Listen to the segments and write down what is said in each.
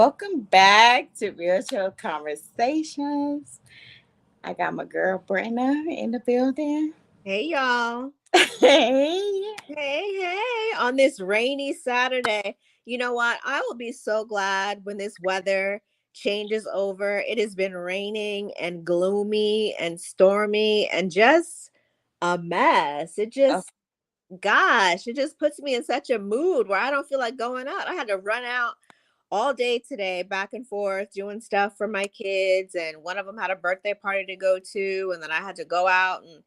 Welcome back to Virtual Conversations. I got my girl Brenna in the building. Hey y'all. Hey. Hey. On this rainy Saturday. You know what? I will be so glad when this weather changes over. It has been raining and gloomy and stormy and just a mess. Oh, It just puts me in such a mood where I don't feel like going out. I had to run out all day today, back and forth, doing stuff for my kids. And one of them had a birthday party to go to. And then I had to go out and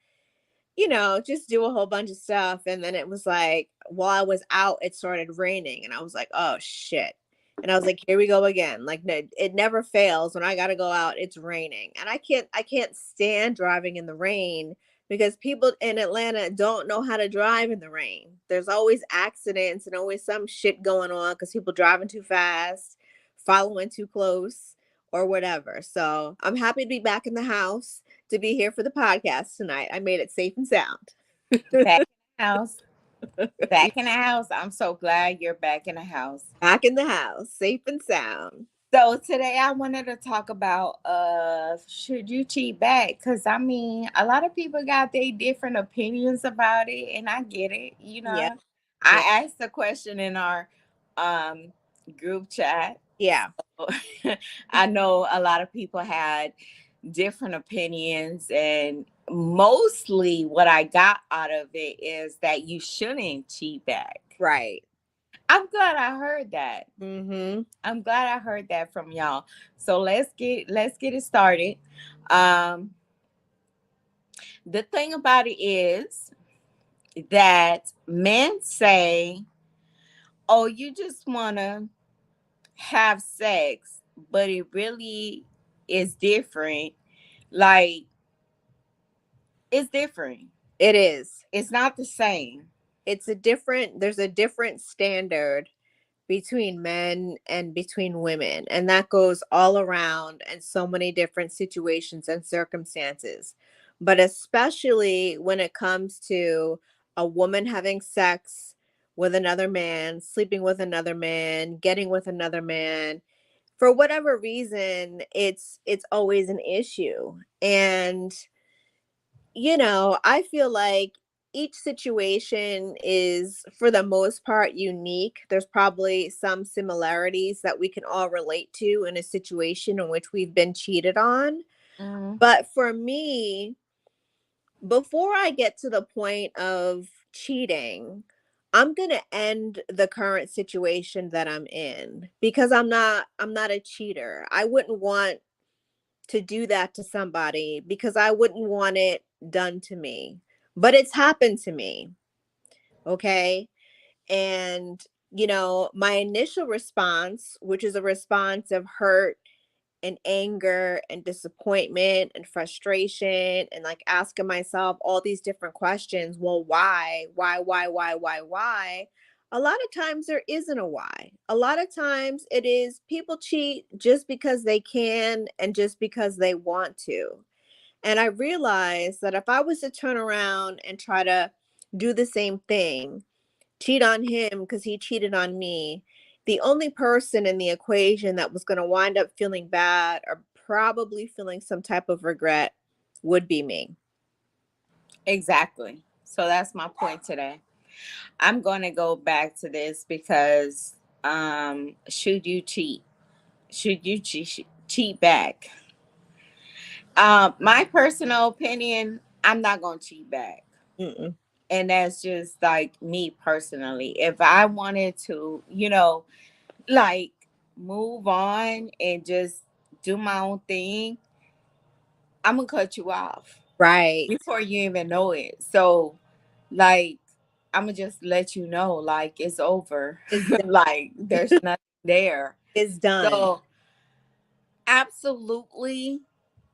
just do a whole bunch of stuff. And then it was like, while I was out, it started raining. And I was like, oh shit. And I was like, here we go again. Like, no, it never fails. When I got to go out, it's raining. And I can't stand driving in the rain because people in Atlanta don't know how to drive in the rain. There's always accidents and always some shit going on because people driving too fast, following too close, or whatever. So I'm happy to be back in the house to be here for the podcast tonight. I made it safe and sound. back in the house. Back in the house. I'm so glad you're back in the house. Back in the house, safe and sound. So today I wanted to talk about should you cheat back? Cause I mean a lot of people got their different opinions about it and I get it, Yeah. Yeah. I asked a question in our um group chat. Yeah. I know a lot of people had different opinions, and mostly what I got out of it is that you shouldn't cheat back. Right. I'm glad I heard that. Mm-hmm. I'm glad I heard that from y'all. So let's get it started. Um, the thing about it is that men say, "Oh, you just wanna have sex," but it really is different. Like it's different. It is. It's not the same. There's a different standard between men and between women. And that goes all around in so many different situations and circumstances. But especially when it comes to a woman having sex with another man, sleeping with another man, getting with another man, for whatever reason, it's always an issue. And I feel like each situation is, for the most part, unique. There's probably some similarities that we can all relate to in a situation in which we've been cheated on. Mm, But for me, before I get to the point of cheating, I'm going to end the current situation that I'm in because I'm not a cheater. I wouldn't want to do that to somebody because I wouldn't want it done to me. But it's happened to me. Okay. And, my initial response, which is a response of hurt and anger and disappointment and frustration, and like asking myself all these different questions. Well, why? Why? A lot of times there isn't a why. A lot of times it is people cheat just because they can and just because they want to. And I realized that if I was to turn around and try to do the same thing, cheat on him because he cheated on me, the only person in the equation that was going to wind up feeling bad or probably feeling some type of regret would be me. exactly. So that's my point today. I'm going to go back to this because should you cheat? Should you cheat back? My personal opinion, I'm not going to cheat back. Mm-mm. And that's just like me personally. If I wanted to, like move on and just do my own thing, I'm going to cut you off Right. before you even know it. So, like, I'm going to just let you know, like, it's over. It's done. Like, there's nothing there. It's done. So, absolutely,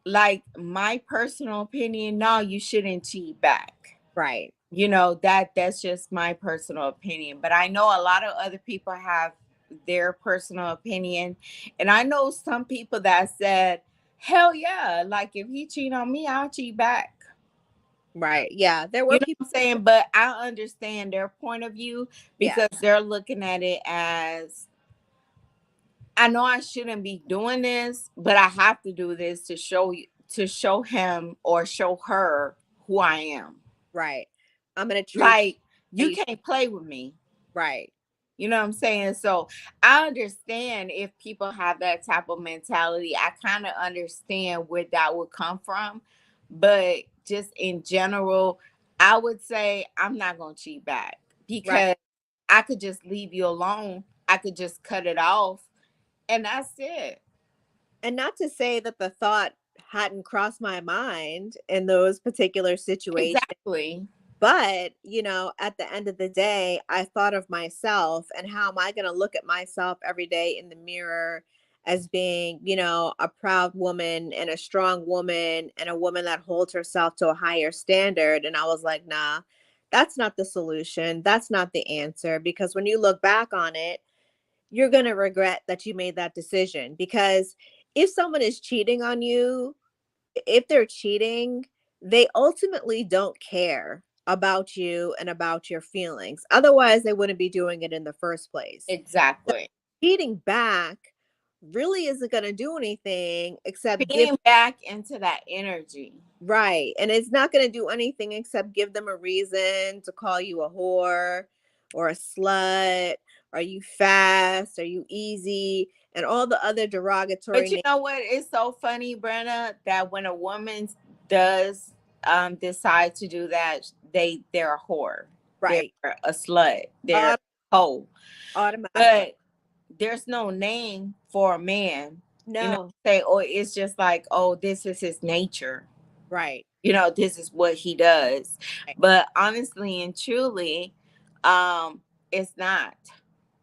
like, my personal opinion, no, you shouldn't cheat back. Right. That's just my personal opinion, but I know a lot of other people have their personal opinion, and I know some people that said, hell yeah, like if he cheat on me, I'll cheat back. Right. Yeah. There You were know people. what I'm saying? But I understand their point of view Yeah. because they're looking at it as I know I shouldn't be doing this, but I have to do this to show you, to show him or show her who I am. Right. I'm gonna treat Like, you you. can't play with me. Right. You know what I'm saying? So I understand if people have that type of mentality. I kind of understand where that would come from. But just in general, I would say I'm not going to cheat back, Right. because I could just leave you alone. I could just cut it off, and that's it. And not to say that the thought hadn't crossed my mind in those particular situations, Exactly. but, you know, at the end of the day, I thought of myself and how am I going to look at myself every day in the mirror as being, you know, a proud woman and a strong woman and a woman that holds herself to a higher standard. And I was like, nah, that's not the solution. That's not the answer. Because when you look back on it, you're going to regret that you made that decision. Because if someone is cheating on you, if they're cheating, they ultimately don't care about you and about your feelings. Otherwise, they wouldn't be doing it in the first place. So Exactly. cheating back really isn't going to do anything except give. Feeding back into that energy. Right. And it's not going to do anything except give them a reason to call you a whore or a slut. Are you fast? Are you easy? And all the other derogatory But you names. know what? It's so funny, Brenna, that when a woman does decide to do that, they're a whore, they're Right. a slut, they're Aut- a hoe. Automatically. But there's no name for a man. You know, No. say, oh, it's just like, oh, this is his nature. Right. You know, this is what he does. Right. But honestly and truly, it's not.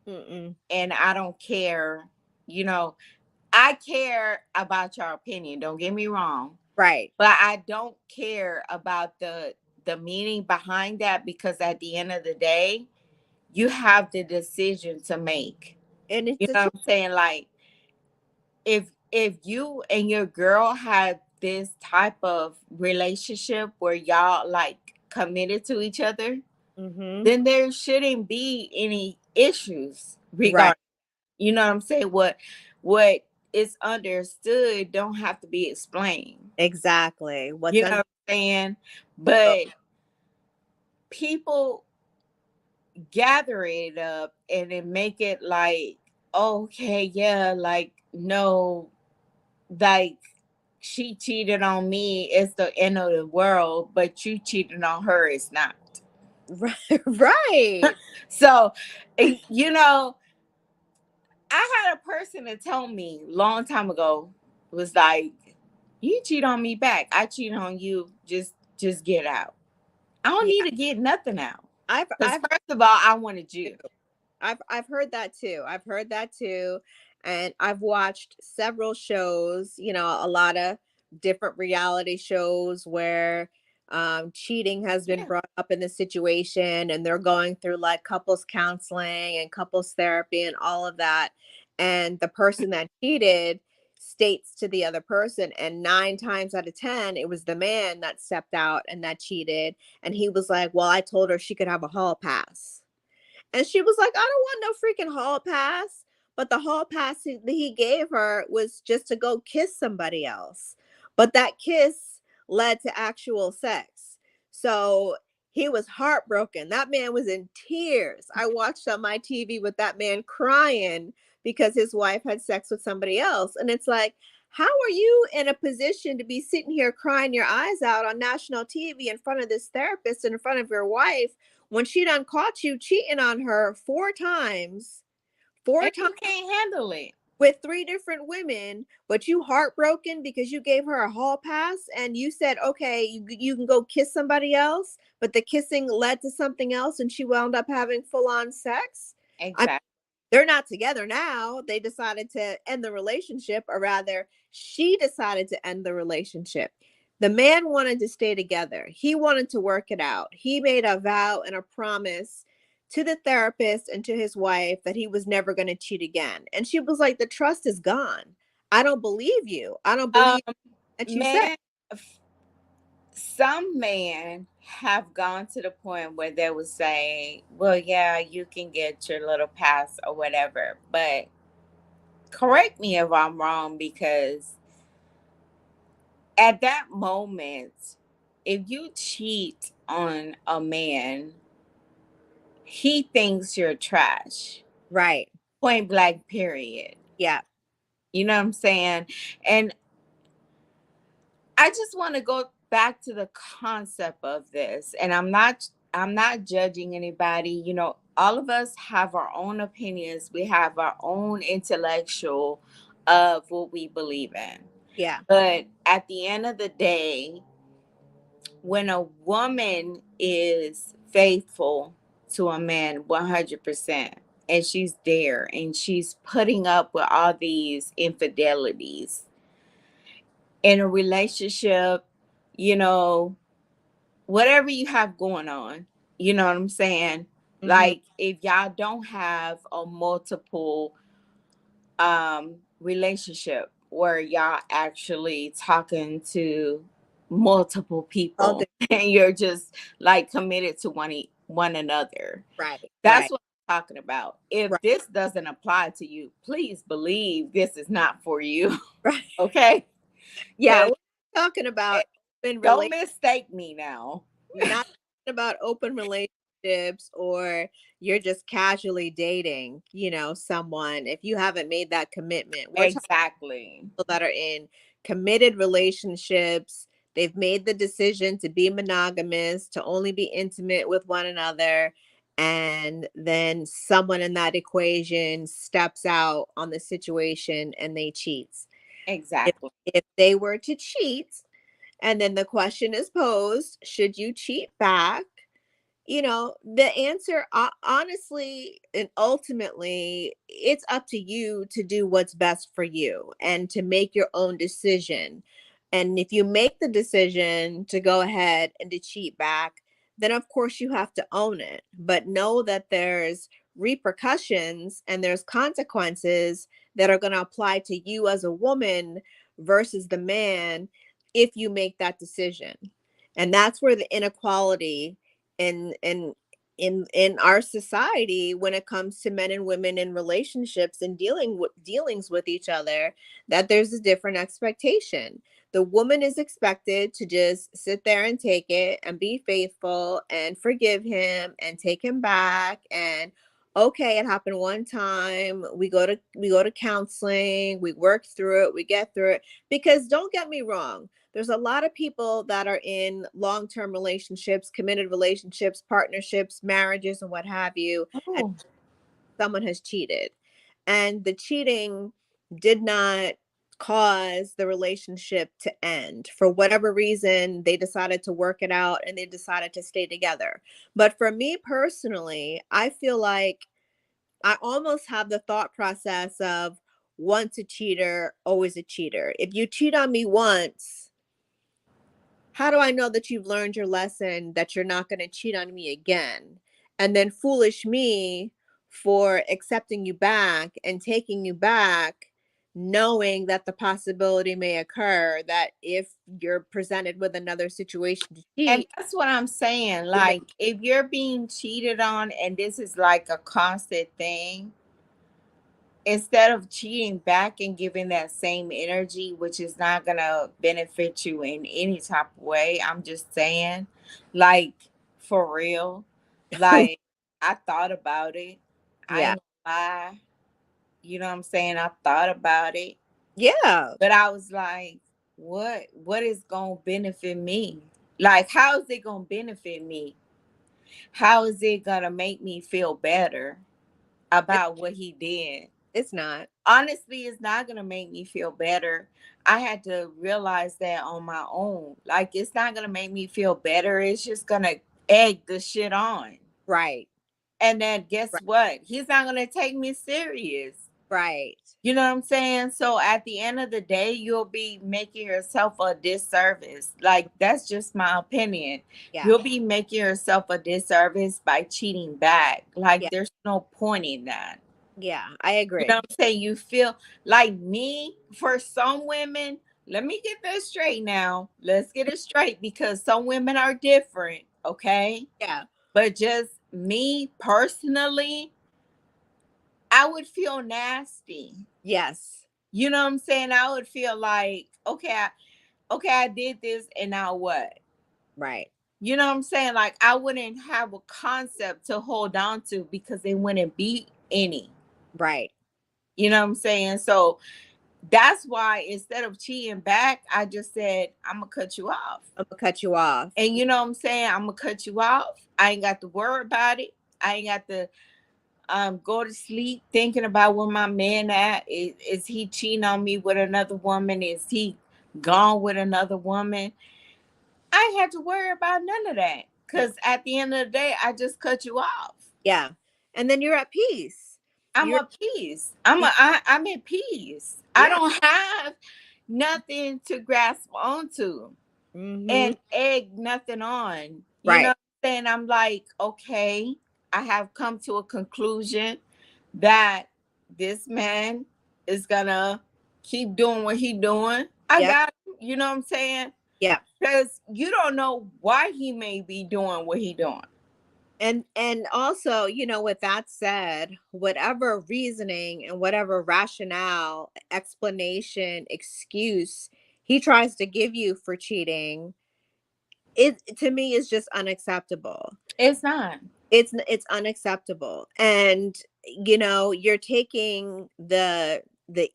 Mm-mm. And I don't care. You know, I care about your opinion. Don't get me wrong, Right. but I don't care about the meaning behind that, because at the end of the day, you have the decision to make. And You it's a know choice. what I'm saying? Like, if you and your girl have this type of relationship where y'all like committed to each other, Mm-hmm. then there shouldn't be any issues Right. regarding. You know what I'm saying? What is understood don't have to be explained. Exactly. What's You know under. what I'm saying? But people gather it up and then make it like, okay, yeah, like, no, like, she cheated on me, it's the end of the world, but you cheated on her, it's not. Right. Right. So, you know, I had a person to tell me long time ago, was like, you cheat on me back, I cheat on you, just get out. I don't Yeah. need to get nothing out. I've Because I've first of all, I wanted too. you. I've heard that too. I've heard that too. And I've watched several shows, you know, a lot of different reality shows where cheating has been Yeah. brought up in the situation and they're going through like couples counseling and couples therapy and all of that. And the person that cheated states to the other person, and 9 times out of 10, it was the man that stepped out and that cheated. And he was like, well, I told her she could have a hall pass. And she was like, I don't want no freaking hall pass. But the hall pass he gave her was just to go kiss somebody else. But that kiss led to actual sex. So he was heartbroken. That man was in tears. I watched on my TV with that man crying because his wife had sex with somebody else. And it's like, how are you in a position to be sitting here crying your eyes out on national TV in front of this therapist and in front of your wife when she done caught you cheating on her 4 times, four And times you can't handle it. with 3 different women, but you heartbroken because you gave her a hall pass and you said, okay, you can go kiss somebody else, but the kissing led to something else and she wound up having full on sex. I Exactly. They're not together now. They decided to end the relationship, or rather, she decided to end the relationship. The man wanted to stay together. He wanted to work it out. He made a vow and a promise to the therapist and to his wife that he was never going to cheat again. And she was like, the trust is gone. I don't believe you. I don't Um, believe that you said. man, some men have gone to the point where they would say, well, yeah, you can get your little pass or whatever, but correct me if I'm wrong, because at that moment, if you cheat on a man, he thinks you're trash. Right. Point blank, period. Yeah. You know what I'm saying? And I just want to go back to the concept of this. And I'm not judging anybody. All of us have our own opinions. We have our own intellectual of what we believe in. Yeah. But at the end of the day, when a woman is faithful to a man 100%, and she's there and she's putting up with all these infidelities in a relationship, you know, whatever you have going on, you know what I'm saying? Hmm. Like, if y'all don't have a multiple relationship where y'all actually talking to multiple All people the and you're just like committed to one another. right. That's Right. what I'm talking about. If Right. this doesn't apply to you, please believe this is not for you. Right. Okay? Yeah. Because We're talking about open don't relationships. mistake me now. We're not talking about open relationships or you're just casually dating, someone if you haven't made that commitment. We're talking Exactly. about people that are in committed relationships. They've made the decision to be monogamous, to only be intimate with one another. And then someone in that equation steps out on the situation and they cheat. If, Exactly. if they were to cheat, and then the question is posed, should you cheat back? The answer, honestly and ultimately, it's up to you to do what's best for you and to make your own decision. And if you make the decision to go ahead and to cheat back, then of course you have to own it. But know that there's repercussions and there's consequences that are going to apply to you as a woman versus the man if you make that decision. And that's where the inequality in our society when it comes to men and women in relationships and dealings with each other, that there's a different expectation. The woman is expected to just sit there and take it and be faithful and forgive him and take him back, and okay, it happened one time, we go to counseling, we work through it, we get through it. Because don't get me wrong, there's a lot of people that are in long-term relationships, committed relationships, partnerships, marriages, and what have you, and Oh, someone has cheated. And the cheating did not cause the relationship to end. For whatever reason, they decided to work it out and they decided to stay together. But for me personally, I feel like I almost have the thought process of once a cheater, always a cheater. If you cheat on me once, how do I know that you've learned your lesson that you're not going to cheat on me again? And then foolish me for accepting you back and taking you back, knowing that the possibility may occur that if you're presented with another situation to and cheat, that's what I'm saying. you may. Like, if you're being cheated on and this is like a constant thing, instead of cheating back and giving that same energy, which is not gonna benefit you in any type of way, I'm just saying, like, for real. Like, I thought about it. I Yeah. ain't gonna lie. You know what I'm saying? I thought about it, Yeah. but I was like, what is gonna benefit me? Like, how is it gonna benefit me? How is it gonna make me feel better It, about what he did? it's not. Honestly, it's not going to make me feel better. I had to realize that on my own. Like, it's not going to make me feel better. It's just going to egg the shit on. Right. And then guess Right. what? He's not going to take me serious. Right. You know what I'm saying? So at the end of the day, you'll be making yourself a disservice. Like, that's just my opinion. Yeah. You'll be making yourself a disservice by cheating back. Like, Yeah. there's no point in that. Yeah. I You know agree. what I'm saying? You feel like me, for some women, let me get this straight now. Let's get it straight, because some women are different, okay? Yeah. But just me personally, I would feel nasty. Yes. You know what I'm saying? I would feel like, okay, I did this and now what? Right. You know what I'm saying? Like I wouldn't have a concept to hold on to because they wouldn't be any. Right. You know what I'm saying? So that's why instead of cheating back, I just said, I'm gonna cut you off. I'm gonna cut you off. And you know what I'm saying? I'm gonna cut you off. I ain't got to worry about it. I ain't got to go to sleep thinking about where my man at. Is he cheating on me with another woman? Is he gone with another woman? I ain't had to worry about none of that. No. Cause at the end of the day, I just cut you off. Yeah. And then you're at peace. I'm You're at peace. y- I'm at peace. I yeah. don't have nothing to grasp onto Mm-hmm. and egg nothing on. You know Right. what I'm saying? I'm like, okay, I have come to a conclusion that this man is gonna keep doing what he doing. I Yep. got him, you know what I'm saying? Yeah. Because you don't know why he may be doing what he doing. And also, with that said, whatever reasoning and whatever rationale, explanation, excuse he tries to give you for cheating, it to me is just unacceptable. It's not. It's unacceptable. And you're taking the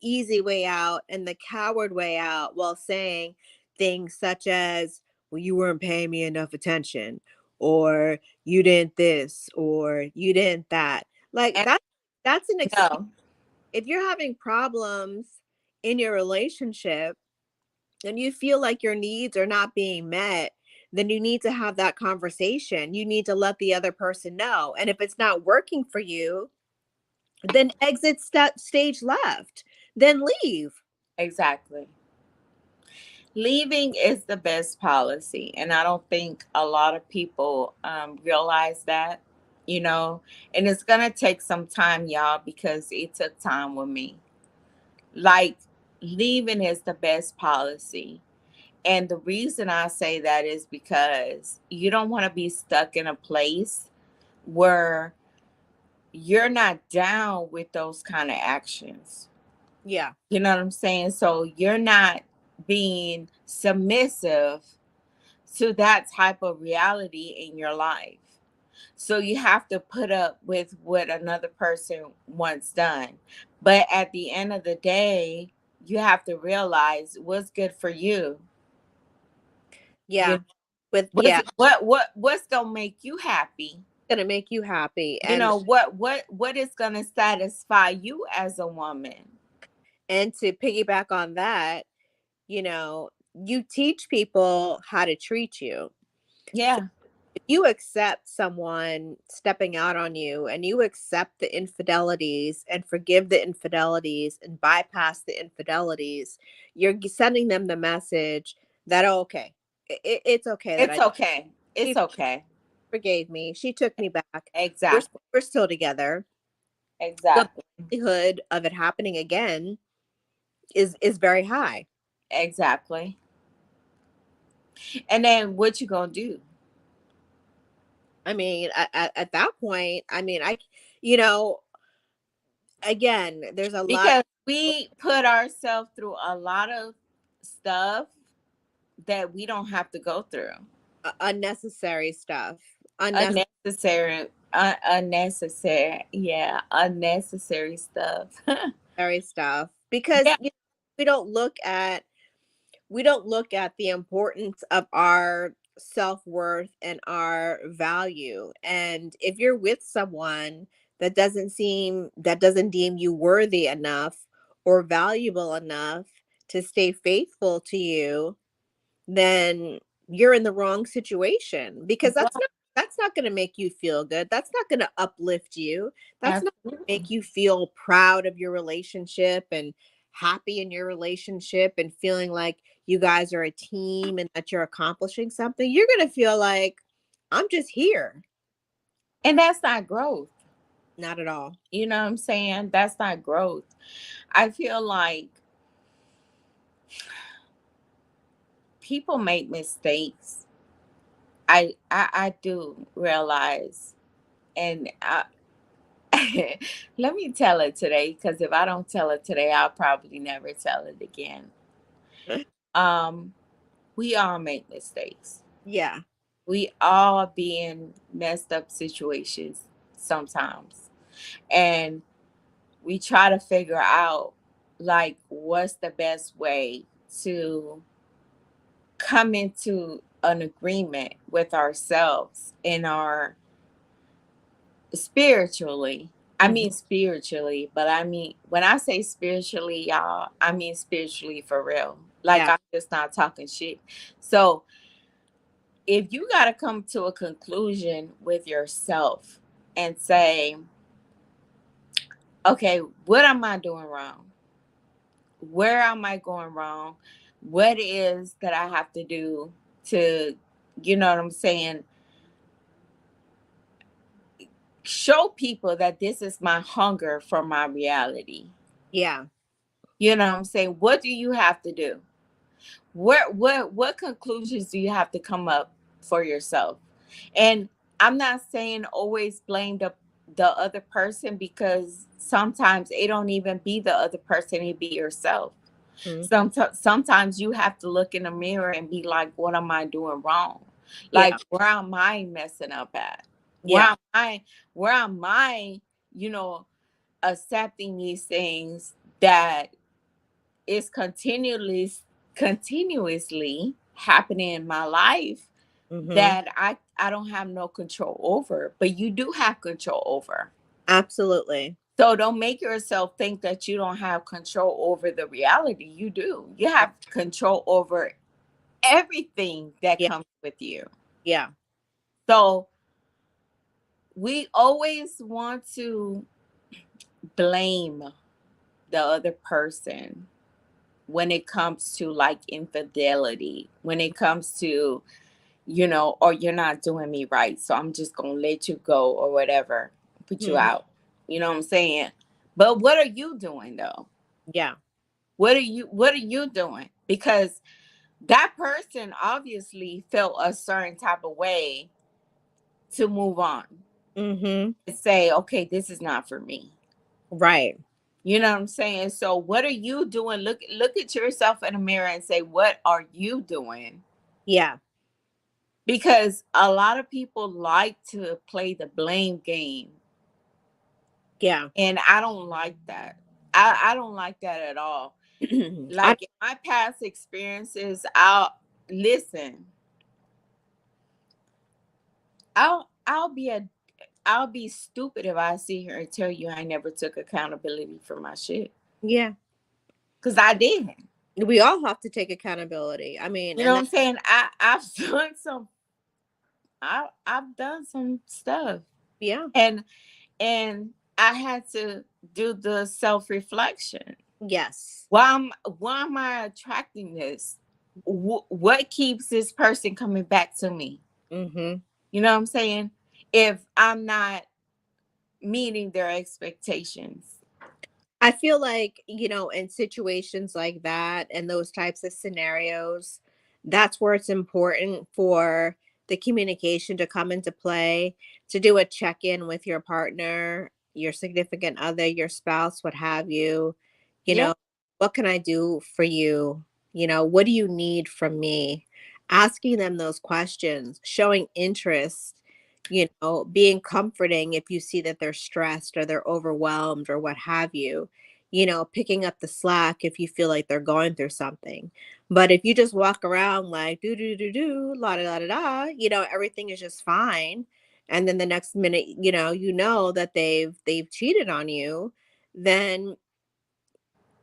easy way out and the coward way out while saying things such as, well, you weren't paying me enough attention, or you didn't this, or you didn't that. Like And that's an excuse. no, If you're having problems in your relationship and you feel like your needs are not being met, then you need to have that conversation. You need to let the other person know. And if it's not working for you, then exit stage left. Then leave. exactly. Leaving is the best policy. And I don't think a lot of people realize that, you know, and it's going to take some time, y'all, because it took time with me. Like, leaving is the best policy. And the reason I say that is because you don't want to be stuck in a place where you're not down with those kind of actions. Yeah. You know what I'm saying? So you're not being submissive to that type of reality in your life. So you have to put up with what another person wants done. But at the end of the day, you have to realize what's good for you. Yeah. You Yeah, what's gonna make you happy? gonna make you happy. You know what is gonna satisfy you as a woman? And to piggyback on that, you teach people how to treat you. Yeah, If you accept someone stepping out on you and you accept the infidelities and forgive the infidelities and bypass the infidelities, you're sending them the message that, oh, okay, it's okay that it's I okay. It's she okay. forgave me. She took me back. We're Exactly. we're still together. The Exactly. likelihood of it happening again is very high. Exactly. And then what you gonna do? I mean, at that point, I mean, you know, again, there's a lot Because we put ourselves through a lot of stuff that we don't have to go through. unnecessary stuff. Unnecessary, yeah, unnecessary stuff. Unnecessary stuff because Yeah, we don't look at the importance of our self-worth and our value. And if you're with someone that doesn't deem you worthy enough or valuable enough to stay faithful to you, then you're in the wrong situation, because well, that's not going to make you feel good. That's not going to uplift you. That's not going to absolutely. make you feel proud of your relationship and happy in your relationship and feeling like you guys are a team and that you're accomplishing something. You're going to feel like, I'm just here. And that's not growth. Not at all. You know what I'm saying? That's not growth. I feel like people make mistakes. I do realize, and Let me tell it today, because if I don't tell it today, I'll probably never tell it again. Um, we all make mistakes. Yeah. We all be in messed up situations sometimes. And we try to figure out like what's the best way to come into an agreement with ourselves in our spiritually. I Mhm. mean spiritually, but I mean when I say spiritually, y'all, I mean spiritually for real. Like Yeah. I'm just not talking shit. So if you got to come to a conclusion with yourself and say, okay, what am I doing wrong? Where am I going wrong? What is that I have to do to, you know what I'm saying, show people that this is my hunger for my reality. Yeah. You know what I'm saying? What do you have to do? What conclusions do you have to come up for yourself? And I'm not saying always blame the other person, because sometimes it don't even be the other person, it be yourself. Mhm. Sometimes you have to look in the mirror and be like, what am I doing wrong? Yeah. Like, where am I messing up at? Where Yeah. am I, where am I, you know, accepting these things that is continuously happening in my life Mhm. that I don't have no control over, but you do have control over. Absolutely. So don't make yourself think that you don't have control over the reality. You do. You Yeah. have control over everything that Yeah. comes with you. Yeah. So we always want to blame the other person when it comes to like infidelity, when it comes to, you know, or you're not doing me right, so I'm just gonna let you go or whatever, put you Mhm. out. You know what I'm saying? But what are you doing though? Yeah. What are you doing? Because that person obviously felt a certain type of way to move on Mhm. and say, okay, this is not for me. Right. You know what I'm saying? So what are you doing? Look at yourself in the mirror and say, what are you doing? Yeah. Because a lot of people like to play the blame game. Yeah. And I don't like that. I don't like that at all. I Like in my past experiences, I'll listen. I'll be stupid if I sit here and tell you I never took accountability for my shit. yeah. Cause I didn't. We all have to take accountability. I mean, You know and what that I'm saying? I've done some stuff. yeah. And I had to do the self-reflection. Yes. Why am I attracting this? What keeps this person coming back to me? Mhm. You know what I'm saying? If I'm not meeting their expectations. I feel like, in situations like that and those types of scenarios, that's where it's important for the communication to come into play, to do a check in with your partner, your significant other, your spouse, what have you. You Yeah. know, what can I do for you? What do you need from me? Asking them those questions, showing interest, being comforting if you see that they're stressed or they're overwhelmed or what have you, picking up the slack if you feel like they're going through something. But if you just walk around like do do do do la da da da da, everything is just fine, and then the next minute, that they've cheated on you, then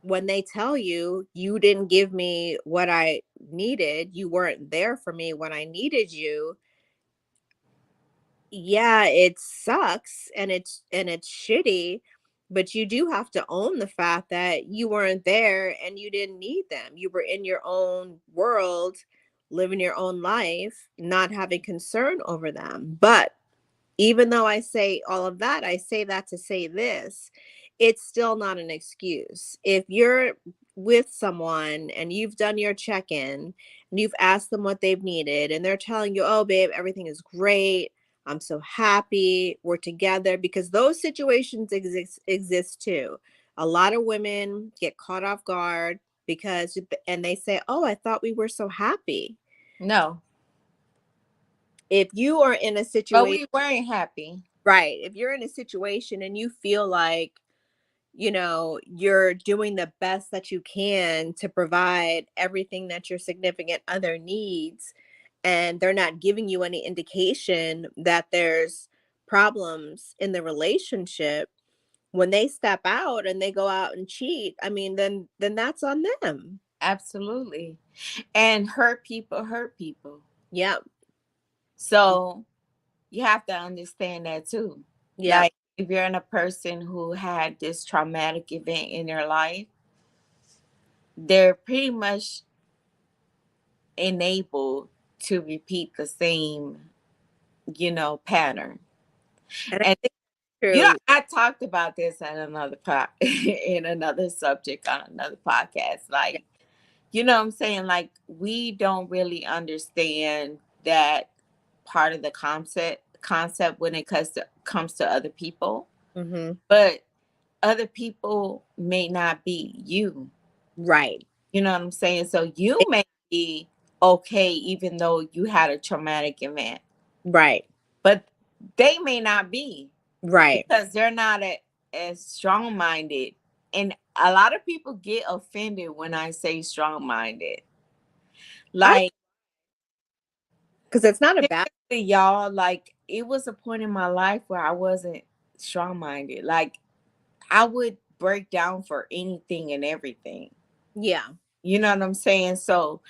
when they tell you you didn't give me what I needed, you weren't there for me when I needed you, yeah, it sucks and it's shitty, but you do have to own the fact that you weren't there and you didn't need them. You were in your own world, living your own life, not having concern over them. But even though I say all of that, I say that to say this, it's still not an excuse. If you're with someone and you've done your check-in and you've asked them what they've needed and they're telling you, "Oh, babe, everything is great. I'm so happy we're together, because those situations exist too. A lot of women get caught off guard because, and they say, "Oh, I thought we were so happy." No, If you are in a but situation, we weren't happy. right, if you're in a situation and you feel like, you're doing the best that you can to provide everything that your significant other needs, and they're not giving you any indication that there's problems in the relationship, when they step out and they go out and cheat, I mean, then that's on them. Absolutely. And hurt people hurt people. Yep. So you have to understand that too. Yep. Like if you're in a person who had this traumatic event in their life, they're pretty much enabled to repeat the same, pattern. And I And think true. I talked about this at another in another subject on another podcast. Yeah. Like, you know what I'm saying? Like we don't really understand that part of the concept when it comes to other people. Mm-hmm. But other people may not be you. Right. You know what I'm saying? So you may be okay even though you had a traumatic event, Right. but they may not be Right. because they're not as strong minded. And a lot of people get offended when I say strong minded. I Like, Because it's not a bad. y'all, like, it was a point in my life where I wasn't strong minded. Like, I would break down for anything and everything. Yeah. You know what I'm saying? So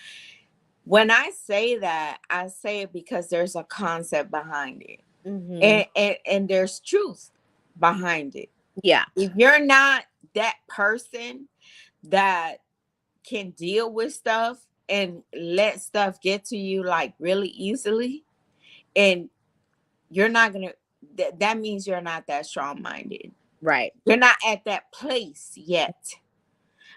when I say that, I say it because there's a concept behind it. Mm-hmm. And there's truth behind it. Yeah. If you're not that person that can deal with stuff and let stuff get to you like really easily, and you're not gonna that means you're not that strong minded. Right. You're not at that place yet.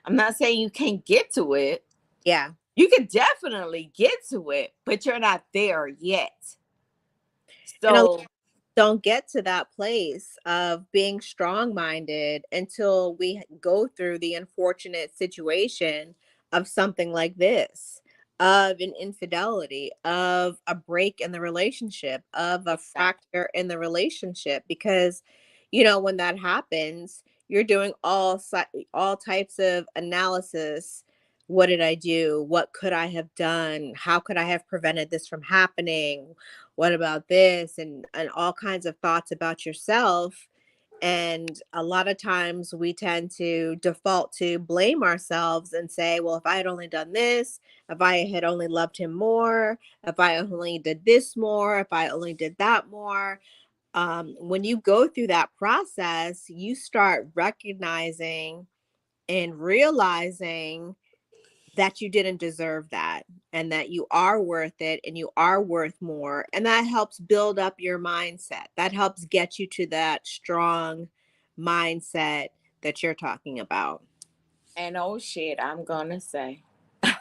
I'm not saying you can't get to it. Yeah. You can definitely get to it, but you're not there yet. And a So don't get to that place of being strong minded until we go through the unfortunate situation of something like this, of an infidelity, of a break in the relationship, of a exactly. fracture in the relationship. Because, when that happens, you're doing all types of analysis. What did I do? What could I have done? How could I have prevented this from happening? What about this? And all kinds of thoughts about yourself. And a lot of times we tend to default to blame ourselves and say, well, if I had only done this, if I had only loved him more, if I only did this more, if I only did that more. When you go through that process, you start recognizing and realizing that you didn't deserve that, and that you are worth it, and you are worth more, and that helps build up your mindset. That helps get you to that strong mindset that you're talking about. And oh shit, I'm gonna say It's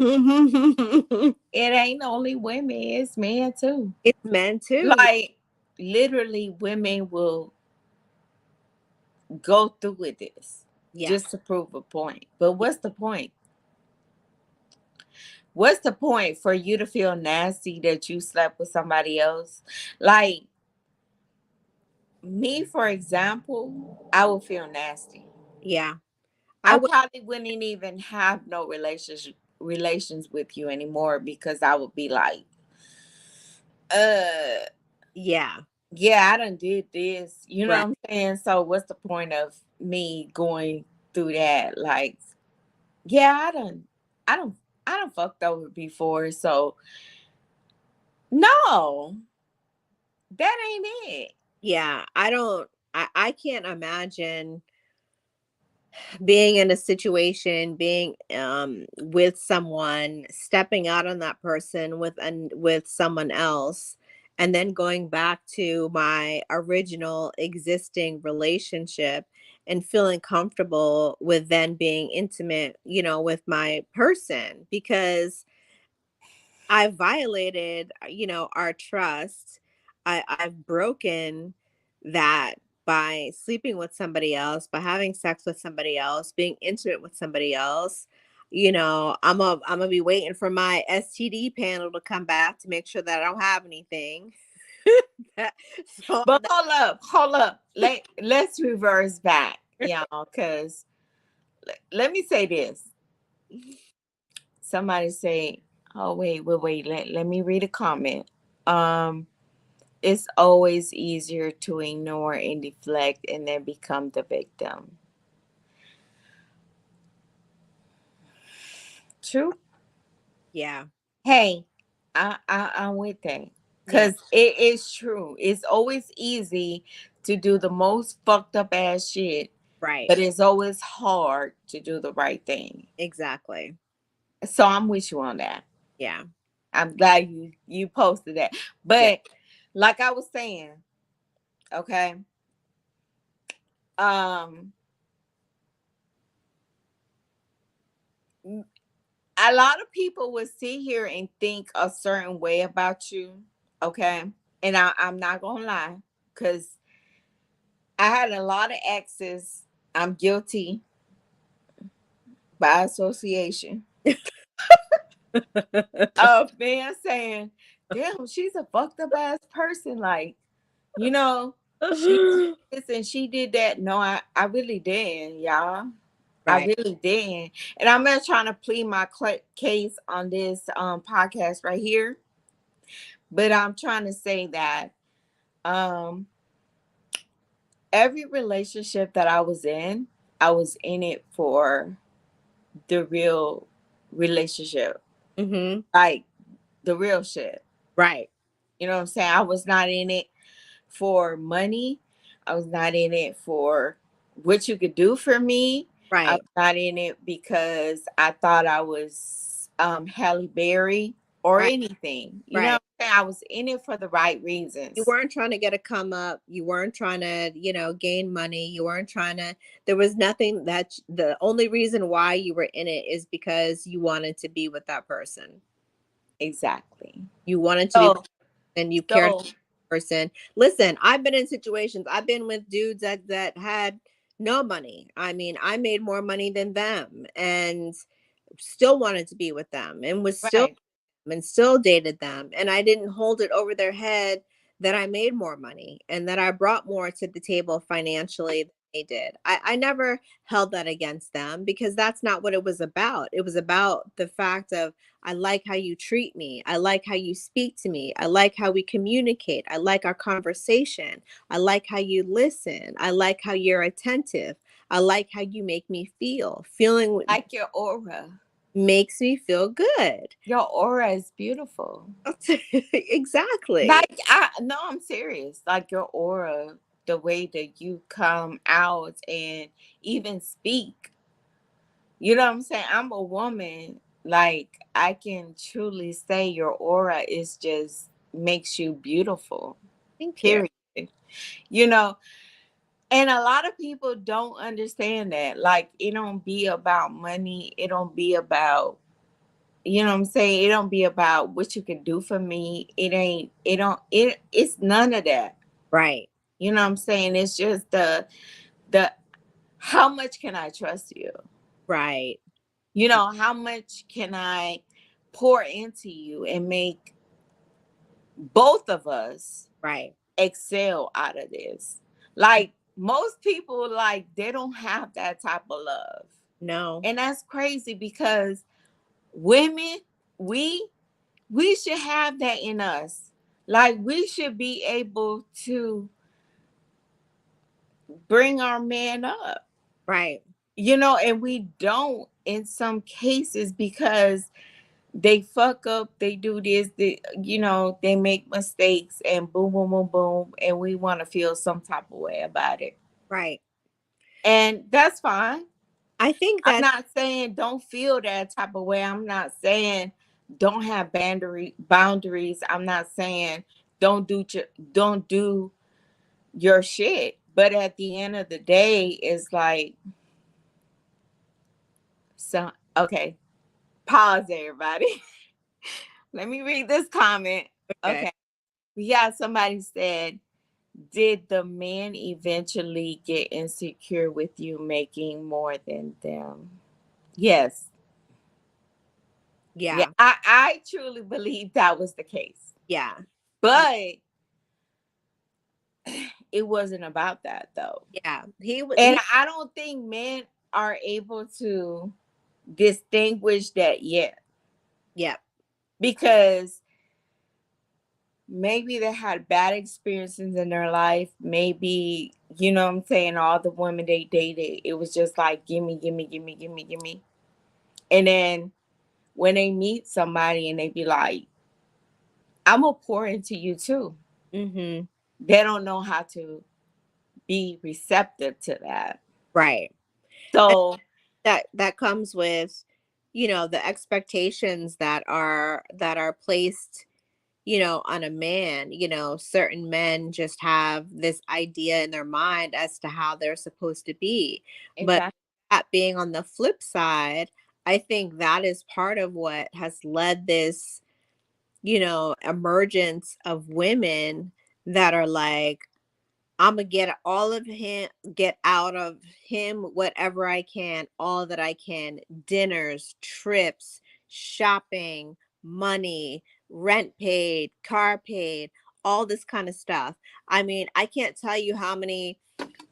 it ain't only women, it's men too. men too. Like literally women will go through with this Yeah. just to prove a point. But what's the point? What's the point for you to feel nasty that you slept with somebody else? Like me, for example, I would feel nasty. Yeah. I I would. probably wouldn't even have no relations with you anymore because I would be like, uh, Yeah. yeah, I done did this. You know what Right. I'm saying? So what's the point of me going through that? Like, yeah, I don't, I don't fucked over before. So no, that ain't it. Yeah. I can't imagine being in a situation, being with someone, stepping out on that person with someone else, and then going back to my original existing relationship and feeling comfortable with then being intimate, with my person, because I violated, our trust. I've broken that by sleeping with somebody else, by having sex with somebody else, being intimate with somebody else. I'm gonna be waiting for my STD panel to come back to make sure that I don't have anything. That- so But hold up. Let's reverse back, y'all, because let me say this. Somebody say, oh, wait. Let me read a comment. Um, it's always easier to ignore and deflect and then become the victim. True. yeah, Hey, I'm with that. yeah, Cause it is true. It's always easy to do the most fucked up ass shit, right, but it's always hard to do the right thing. exactly, So I'm with you on that. yeah, I'm glad you posted that. yeah, But like I was saying, okay, um, a lot of people would sit here and think a certain way about you, okay, and I'm not gonna lie, because I had a lot of exes. I'm guilty by association of men saying, "Damn, she's a fucked up ass person." Like, you know, she did this and she did that. No, I really didn't, y'all. I right, really didn't. And I'm not trying to plead my case on this podcast right here, but I'm trying to say that um, every relationship that I was in it for the real relationship, mm-hmm, like the real shit. right, You know what I'm saying? I was not in it for money. I was not in it for what you could do for me. I right, was not in it because I thought I was Halle Berry or right, anything. You know right. what I'm saying? I was in it for the right You reasons. weren't trying to get a come up. You weren't trying to, gain money. You weren't trying to, there was nothing that, the only reason why you were in it is because you wanted to be with that person. Exactly. You wanted to be with So and you cared so for the person. Listen, I've been in situations, I've been with dudes that had no money. I mean, I made more money than them and still wanted to be with them and was still right. and still dated them. And I didn't hold it over their head that I made more money and that I brought more to the table financially than they did. I never held that against them because that's not what it was about. It was about the fact of, I like how you treat me. I like how you speak to me. I like how we communicate. I like our conversation. I like how you listen. I like how you're attentive. I like how you make me feel. Feeling Like your aura. makes me feel good. Your aura is beautiful. Exactly. Like I no, I'm serious. Like your aura, the way that you come out and even speak. You know what I'm saying? I'm a woman. Like I can truly say your aura is just makes you beautiful. Thank you. Period. You know, and a lot of people don't understand that. Like it don't be about money. It don't be about, you know what I'm saying? It don't be about what you can do for me. It's none of that. Right. You know what I'm saying? It's just the how much can I trust you? Right. You know, how much can I pour into you and make both of us Right. excel out of this? Like most people, like they don't have that type of love. No. And that's crazy because women, we we should have that in us. Like we should be able to bring our man up, Right. you know, and we don't in some cases because they fuck up, they do this, you know, they make mistakes and boom, boom, boom, boom, and we want to feel some type of way about it. Right. And that's fine. I think I'm that not saying don't feel that type of way. I'm not saying don't have boundaries. I'm not saying don't do your shit. But at the end of the day, it's like, so okay, pause everybody. Let me read this comment. okay. Okay. Yeah, somebody said, did the man eventually get insecure with you making more than them? Yes. Yeah, Yeah. I truly believe that was the case. Yeah. But it wasn't about that though. Yeah. And I don't think men are able to distinguish that yet, yeah. because maybe they had bad experiences in their life. Maybe, you know what I'm saying, all the women they dated, it was just like, gimme, gimme, gimme, gimme, gimme. And then when they meet somebody and they be like, I'm gonna pour into you too. Mm-hmm. They don't know how to be receptive to that. Right. And So that comes with, the expectations that are placed, on a man. Certain men just have this idea in their mind as to how they're supposed to be. But exactly. that being on the flip side, I think that is part of what has led this, emergence of women that are like, I'm gonna get out of him whatever I can, all that I can, dinners, trips, shopping, money, rent paid, car paid, all this kind of stuff. I mean, I can't tell you how many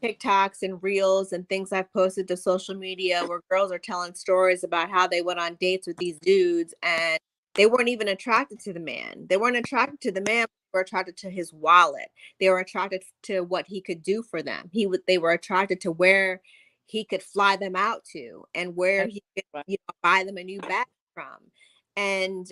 TikToks and reels and things I've posted to social media where girls are telling stories about how they went on dates with these dudes and they weren't even attracted to the man. They weren't attracted to the man, they were attracted to his wallet. They were attracted to what he could do for them. They were attracted to where he could fly them out to and where he could, buy them a new bag from. And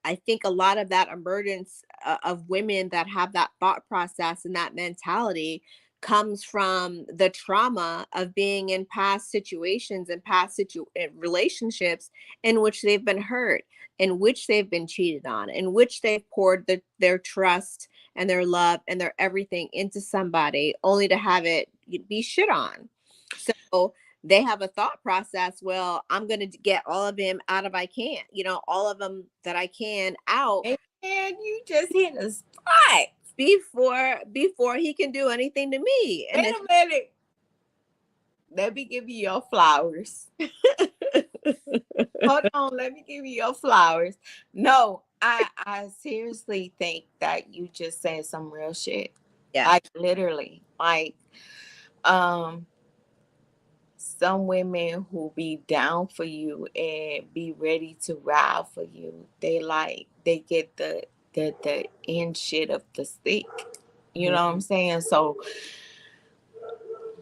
I think a lot of that emergence of women that have that thought process and that mentality comes from the trauma of being in past situations and relationships in which they've been hurt, in which they've been cheated on, in which they've poured their trust and their love and their everything into somebody only to have it be shit on. So they have a thought process, well, I'm going to get all of him out of I can, all of them that I can out. And you just hit a spot. Before he can do anything to me. And Wait a minute. Let me give you your flowers. Hold on, let me give you your flowers. No, I seriously think that you just said some real shit. yeah, Like literally. Like um some women who be down for you and be ready to ride for you, they get the end shit of the stick. You know what I'm saying? So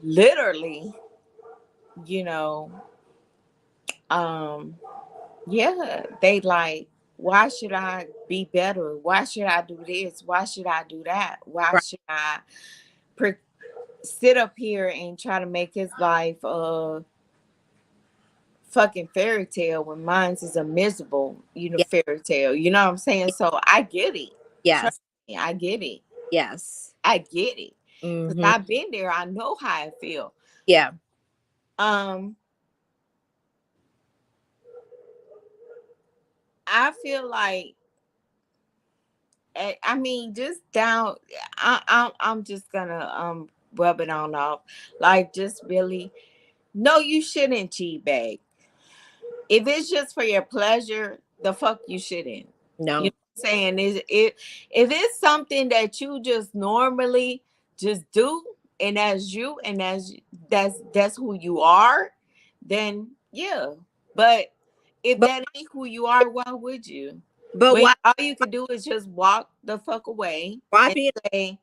literally, you know, um yeah, they like, why should I be better? Why should I do this? Why should I do that? Why right. should I pre- sit up here and try to make his life a fucking fairy tale when mine's is a miserable, Yeah. fairy tale. You know what I'm saying? So I get it. Trust Yes. me, I get it. Yes. I get it. Because Hmm. I've been there. I know how I feel. Yeah. Um, I feel like I mean, just down. I'm just gonna rub it on off. Like, just really, no, you shouldn't cheat, babe. If it's just for your pleasure, the fuck you shouldn't. You know No. what I'm saying? Is it if it's something that you just normally just do, and that's you, and that's who you are, then yeah. But if But that ain't who you are, why would you? but When why all you could do is just walk the fuck away why and be say,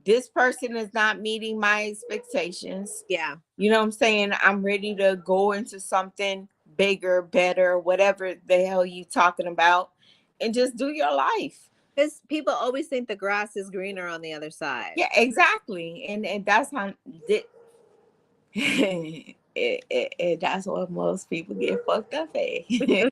this person is not meeting my expectations. yeah. You know what I'm saying? I'm ready to go into something bigger, better, whatever the hell you talking about, and just do your life. Because people always think the grass is greener on the other side. Yeah, exactly. And that's how that's what most people get fucked up at.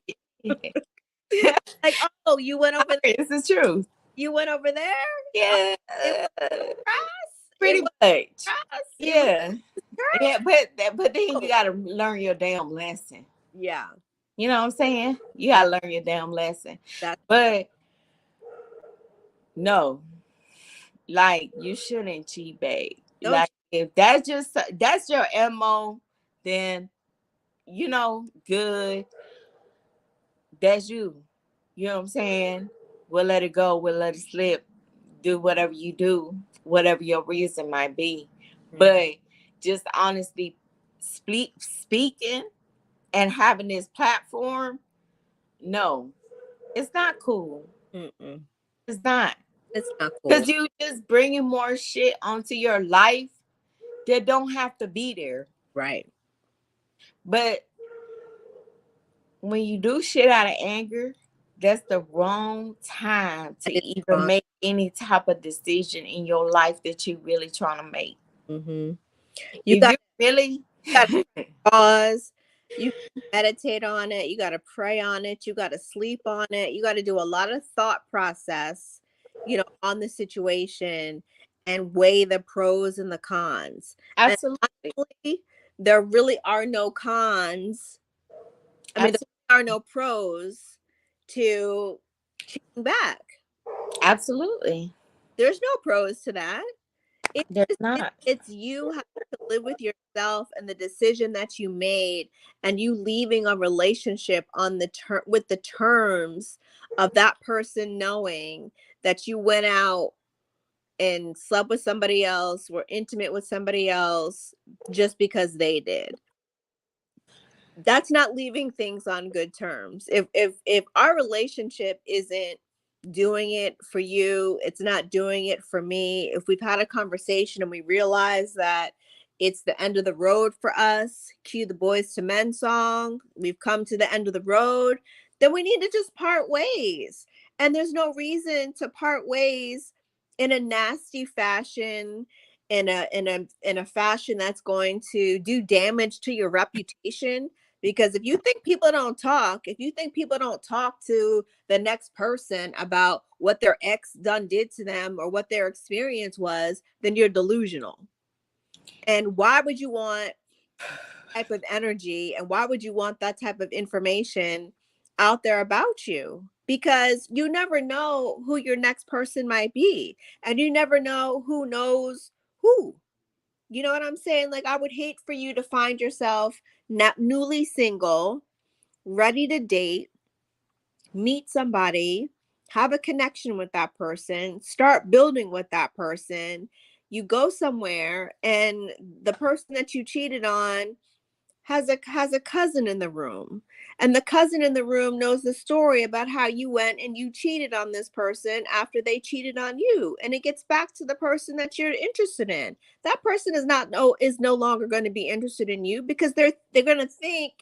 Like, oh, you went over It's the truth. you went over there? Oh, Yeah, it was grass. It pretty was much. grass. It was Yeah. grass. Yeah, but then you gotta learn your damn lesson. Yeah. You know what I'm saying? You Yeah. gotta learn your damn lesson. That's But No, like you shouldn't cheat, babe. Don't Like if that's your MO, then good. That's you. You know what I'm saying? We'll let it go. We'll let it slip. Do whatever you do, whatever your reason might be. you. But just honestly speaking and having this platform, no, it's not cool. Mm-mm. It's not. It's not cool. Because you just bringing more shit onto your life that don't have to be there. Right. But when you do shit out of anger, that's the wrong time That to is even wrong. make any type of decision in your life that you really trying to make. Mm-hmm. You If got you really to pause. You meditate on it. You got to pray on it. You got to sleep on it. You got to do a lot of thought process, on the situation and weigh the pros and the cons. And absolutely, honestly, there really are no cons. I mean, absolutely, there are no pros to cheating back. absolutely, There's no pros to that. there's not. It's you having to live with yourself and the decision that you made, and you leaving a relationship on the with the terms of that person knowing that you went out and slept with somebody else, were intimate with somebody else just because they did. That's not leaving things on good terms. If our relationship isn't doing it for you, it's not doing it for me. If we've had a conversation and we realize that it's the end of the road for us, cue the Boys to Men song, we've come to the end of the road, then we need to just part ways. And there's no reason to part ways in a nasty fashion, in a fashion that's going to do damage to your reputation. Because if you think people don't talk, if you think people don't talk to the next person about what their ex did to them or what their experience was, then you're delusional. And why would you want type of energy, and why would you want that type of information out there about you? Because you never know who your next person might be, and you never know who knows who. You know what I'm saying? Like, I would hate for you to find yourself newly single, ready to date, meet somebody, have a connection with that person, start building with that person. You go somewhere and the person that you cheated on has a cousin in the room, and the cousin in the room knows the story about how you went and you cheated on this person after they cheated on you, and it gets back to the person that you're interested in. That person is no longer going to be interested in you, because they're going to think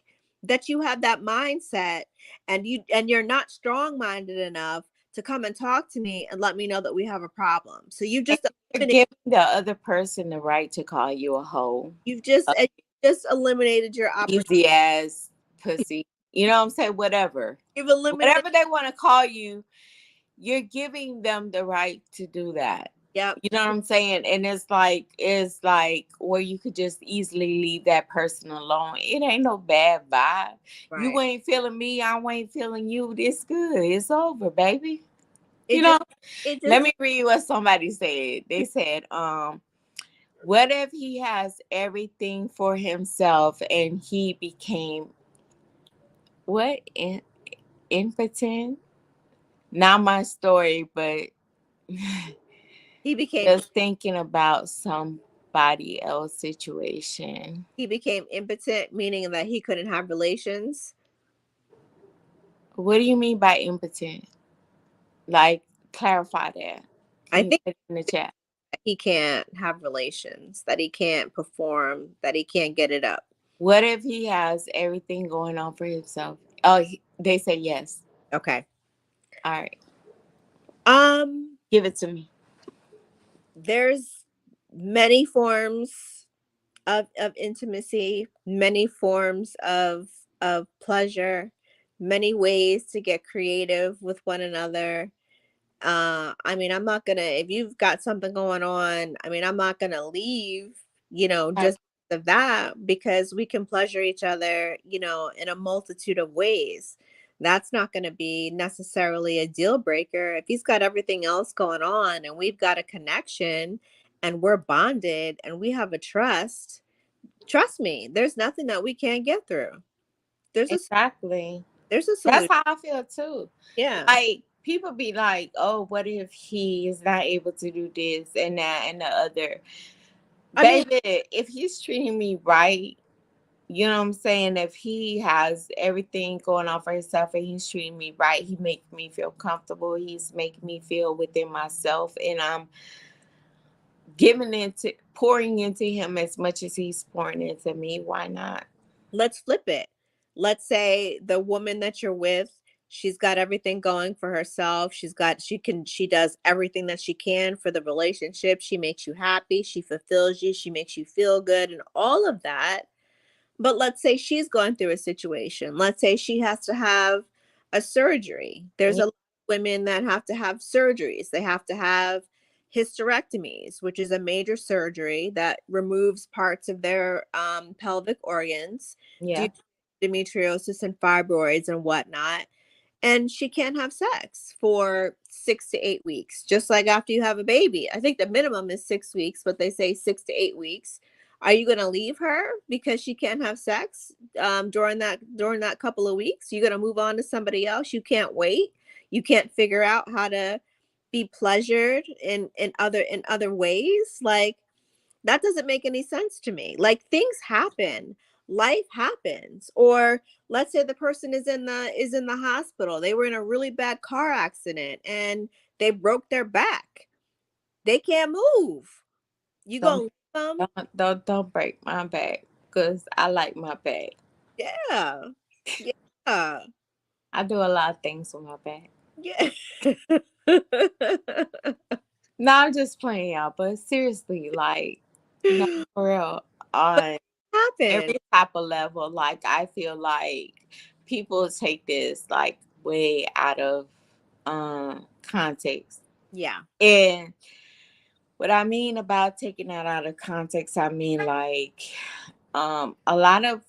that you have that mindset, and you're not strong-minded enough to come and talk to me and let me know that we have a problem. So You're giving the other person the right to call you a hoe, you've a just eliminated your opportunity. easy ass pussy. You know what I'm saying? Whatever, You've eliminated. whatever they want to call you, you're giving them the right to do that. Yep. You know what I'm saying? And it's like where you could just easily leave that person alone. It ain't no bad vibe. You Right. ain't feeling me, I ain't feeling you. It's good. It's over, baby. It You just know, it let just me read what somebody said. They said, what if he has everything for himself and he became what impotent? Not my story, but he became just thinking about somebody else situation. he became impotent, meaning that he couldn't have relations. What do you mean by impotent? Like, clarify that. I Can you think put it in the chat? that he can't have relations, that he can't perform, that he can't get it up. What if he has everything going on for himself? Oh, they say yes. Okay. All right, Um, give it to me. there's many forms of intimacy, many forms of pleasure, many ways to get creative with one another. I mean, I'm not gonna, if you've got something going on, I mean, I'm not gonna leave, Right. just of that, because we can pleasure each other, in a multitude of ways. that's not going to be necessarily a deal breaker. If he's got everything else going on and we've got a connection and we're bonded and we have a trust me, there's nothing that we can't get through. There's a Exactly. there's a That's solution. how I feel too. Yeah. Like people be like, "Oh, what if he is not able to do this and that and the other?" I mean, Baby, if he's treating me right, you know what I'm saying? If he has everything going on for himself and he's treating me right, he makes me feel comfortable. He's making me feel within myself, and I'm giving into pouring into him as much as he's pouring into me. Why not? let's flip it. Let's say the woman that you're with, she's got everything going for herself. She does everything that she can for the relationship. She makes you happy, she fulfills you, she makes you feel good and all of that. But let's say she's going through a situation. Let's say she has to have a surgery. There's a lot of women that have to have surgeries. They have to have hysterectomies, which is a major surgery that removes parts of their pelvic organs due Yeah. to endometriosis and fibroids and whatnot. And she can't have sex for 6 to 8 weeks, just like after you have a baby. I think the minimum is 6 weeks, but they say 6 to 8 weeks. Are you going to leave her because she can't have sex during that couple of weeks? You're going to move on to somebody else. You can't wait. You can't figure out how to be pleasured in other ways. Like, that doesn't make any sense to me. Like, things happen, life happens. Or let's say the person is in the hospital. They were in a really bad car accident and they broke their back. They can't move. You Don't gonna leave them? don't break my back because I like my back. Yeah. Yeah. I do a lot of things with my back. Yeah. No, I'm just playing y'all, but seriously, like, no, for real, on Happen. every type of level, like I feel like people take this like way out of context. Yeah. And what I mean about taking that out of context, I mean like a lot of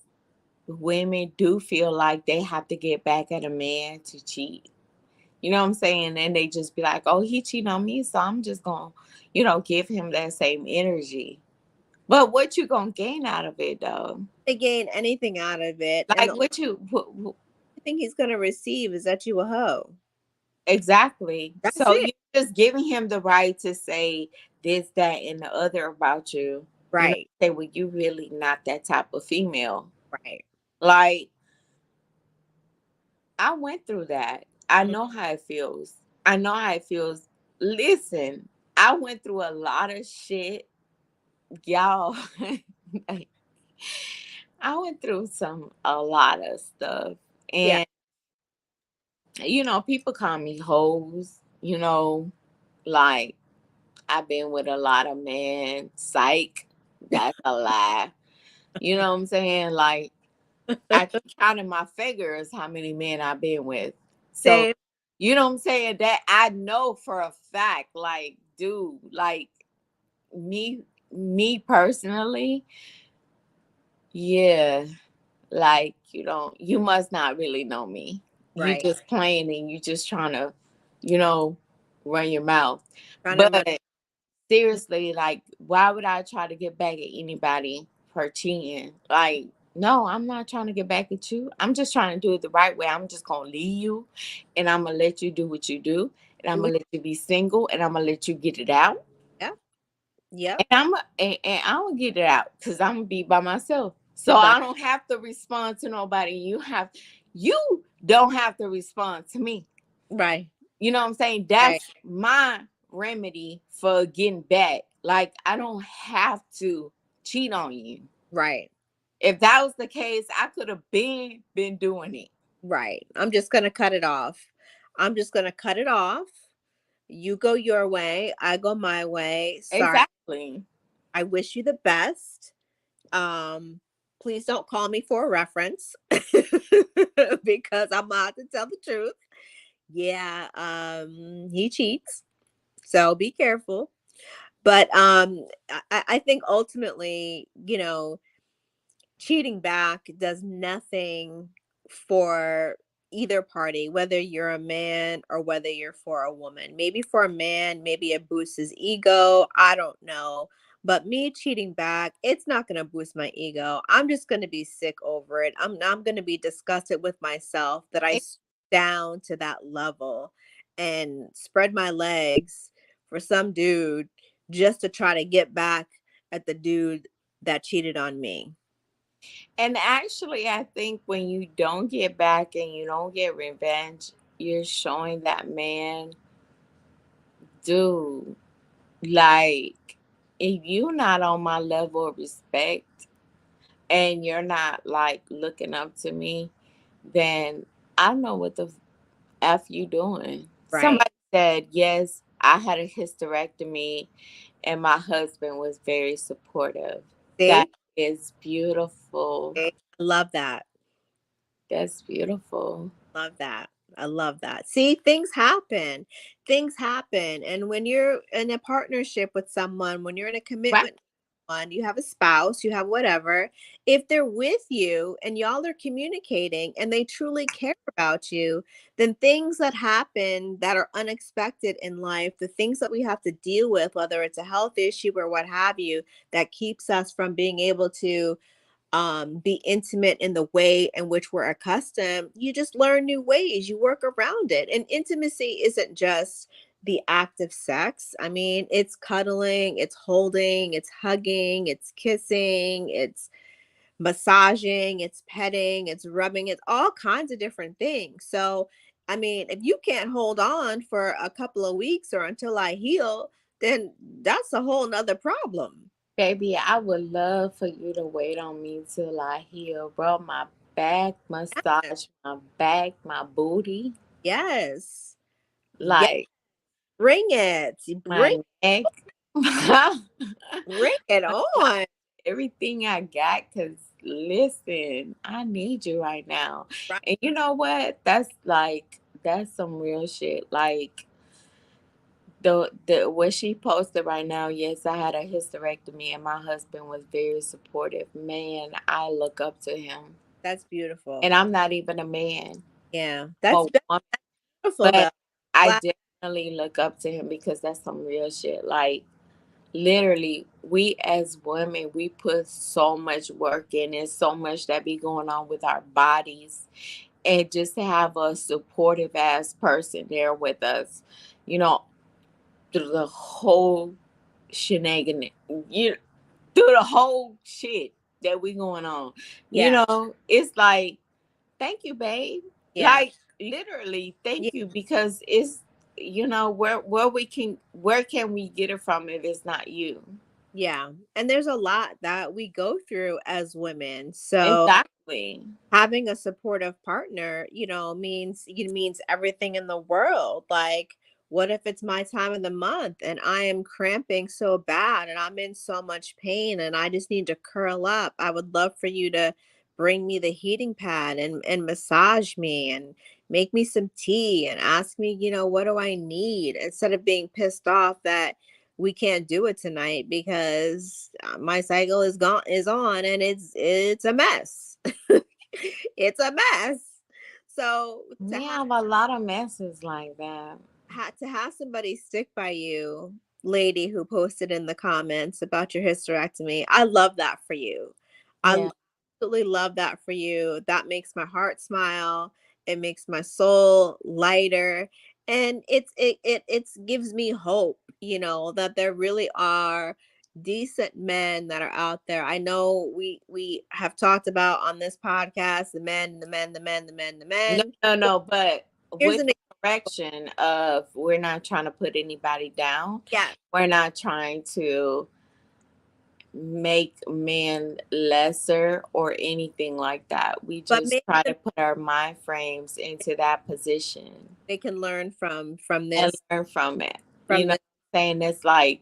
women do feel like they have to get back at a man to cheat. You know what I'm saying? And they just be like, "Oh, he cheated on me, so I'm just going to, give him that same energy." But what you going to gain out of it though? To gain anything out of it, and Like the only what you thing he's gonna receive is that you a hoe. exactly. That's So it. you just giving him the right to say this, that, and the other about you. Right. Say, well, you really not that type of female. Right. Like I went through that. I Mm. know how it feels. I know how it feels. Listen, I went through a lot of shit, y'all. Like, I went through a lot of stuff, Yeah. and people call me hoes. Like I've been with a lot of men. Psych, that's a lie. You know what I'm saying? Like I can count in my fingers how many men I've been with. So, Same. you know what I'm saying? That I know for a fact, like, dude, like me personally, yeah, like you must not really know me. You Right. just playing and you just trying to, you know, run your mouth. Trying to But run. seriously, like, why would I try to get back at anybody for cheating? Like, no, I'm not trying to get back at you. I'm just trying to do it the right way. I'm just gonna leave you, and I'm gonna let you do what you do, and I'm We, gonna let you be single, and I'm gonna let you get it out, yeah. Yep. and I'm gonna get it out because I'm gonna be by myself, so But I don't have to respond to nobody. You don't have to respond to me. right. You know what I'm saying? Right. That's my remedy for getting back. Like I don't have to cheat on you. Right. If that was the case, I could have been doing it. Right. I'm just gonna cut it off. I'm just gonna cut it off. You go your way. I go my way. Sorry. Exactly. I wish you the best. Um, please don't call me for a reference because I'm about to tell the truth. Yeah, he cheats. So be careful. But I think ultimately, cheating back does nothing for either party, whether you're a man or whether you're for a woman. Maybe for a man, maybe it boosts his ego. I don't know. But me cheating back, it's not going to boost my ego. I'm just going to be sick over it. I'm going to be disgusted with myself that down to that level and spread my legs for some dude just to try to get back at the dude that cheated on me. And actually, I think when you don't get back and you don't get revenge, you're showing that man, dude, like, if you're not on my level of respect and you're not like looking up to me, then I don't know what the F you doing. Right. Somebody said, yes, I had a hysterectomy and my husband was very supportive. That See? is beautiful. I love that. That's beautiful. Love that. I love that. See, things happen. Things happen. And when you're in a partnership with someone, when you're in a Right. commitment, on you have a spouse, you have whatever, if they're with you and y'all are communicating and they truly care about you, then things that happen that are unexpected in life, the things that we have to deal with, whether it's a health issue or what have you, that keeps us from being able to be intimate in the way in which we're accustomed, you just learn new ways, you work around it. And intimacy isn't just the act of sex. I mean, it's cuddling, it's holding, it's hugging, it's kissing, it's massaging, it's petting, it's rubbing, it's all kinds of different things. So, I mean, if you can't hold on for a couple of weeks or until I heal, then that's a whole nother problem. Baby, I would love for you to wait on me till I heal, bro. My back, massage my back, my booty, Yes. Yes. like Bring it. my neck, Bring it on. everything I got. Cause listen, I need you right now. Right. And you know what? That's some real shit. Like the what she posted right now, yes, I had a hysterectomy and my husband was very supportive. Man, I look up to him. That's beautiful. And I'm not even a man Yeah. or That's woman, beautiful though. but I Glad- definitely look up to him because that's some real shit. Like literally, we as women, we put so much work in and so much that be going on with our bodies. And just to have a supportive ass person there with us, you know, through the whole shenanigan, you through the whole shit that we going on. You Yeah. know, it's like, thank you, babe. Yeah. Like literally, thank Yeah. you because it's where can we get it from if it's not you? Yeah. And there's a lot that we go through as women. So Exactly. having a supportive partner, means everything in the world. Like, what if it's my time of the month and I am cramping so bad and I'm in so much pain and I just need to curl up? I would love for you to bring me the heating pad and massage me and make me some tea and ask me, what do I need, instead of being pissed off that we can't do it tonight because my cycle is on and it's a mess. It's a mess. So We have a lot of messes like that. to have somebody stick by you, lady who posted in the comments about your hysterectomy, I love that for you. I Yeah. absolutely love that for you. That makes my heart smile. It makes my soul lighter, and it gives me hope. That there really are decent men that are out there. I know we have talked about on this podcast the men, the men, the men, the men, the No, men. no, no. But Here's with an the correction of we're not trying to put anybody down. yeah, We're not trying to make men lesser or anything like that. We but just maybe try to put our mind frames into that position they can learn from and this learn from it. You from know this. what I'm saying? It's like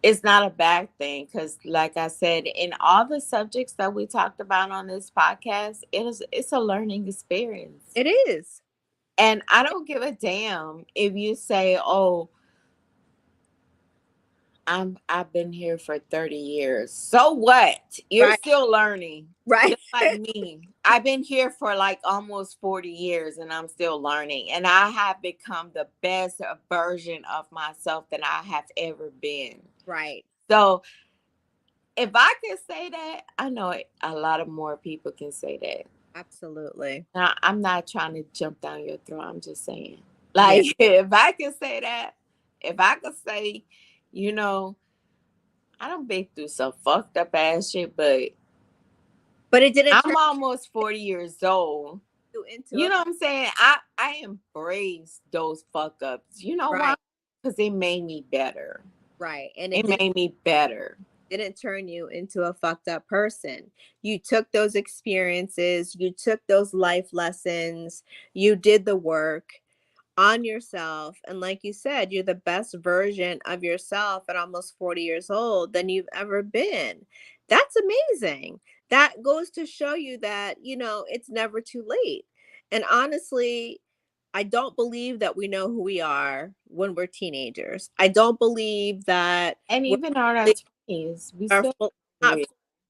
it's not a bad thing because like I said, in all the subjects that we talked about on this podcast, it's a learning experience. It is. And I don't give a damn if you say, oh, I've been here for 30 years. So what? You're Right. still learning. Right. Just like me. I've been here for like almost 40 years and I'm still learning. And I have become the best version of myself that I have ever been. Right. So if I can say that, I know a lot of more people can say that. Absolutely. Now, I'm not trying to jump down your throat. I'm just saying. Yeah. Like, if I can say that, if I could say, you know, I don't been through some fucked up ass shit, but But it didn't turn I'm almost 40 years old. you into You a know what I'm saying? I embrace those fuck ups. You know why? right. Because it made me better. Right. And it It made me better. didn't turn you into a fucked up person. You took those experiences, you took those life lessons, you did the work on yourself. And like you said, you're the best version of yourself at almost 40 years old than you've ever been. That's amazing. That goes to show you that, it's never too late. And honestly, I don't believe that we know who we are when we're teenagers. I don't believe that And we're even on our 20s, we are still not we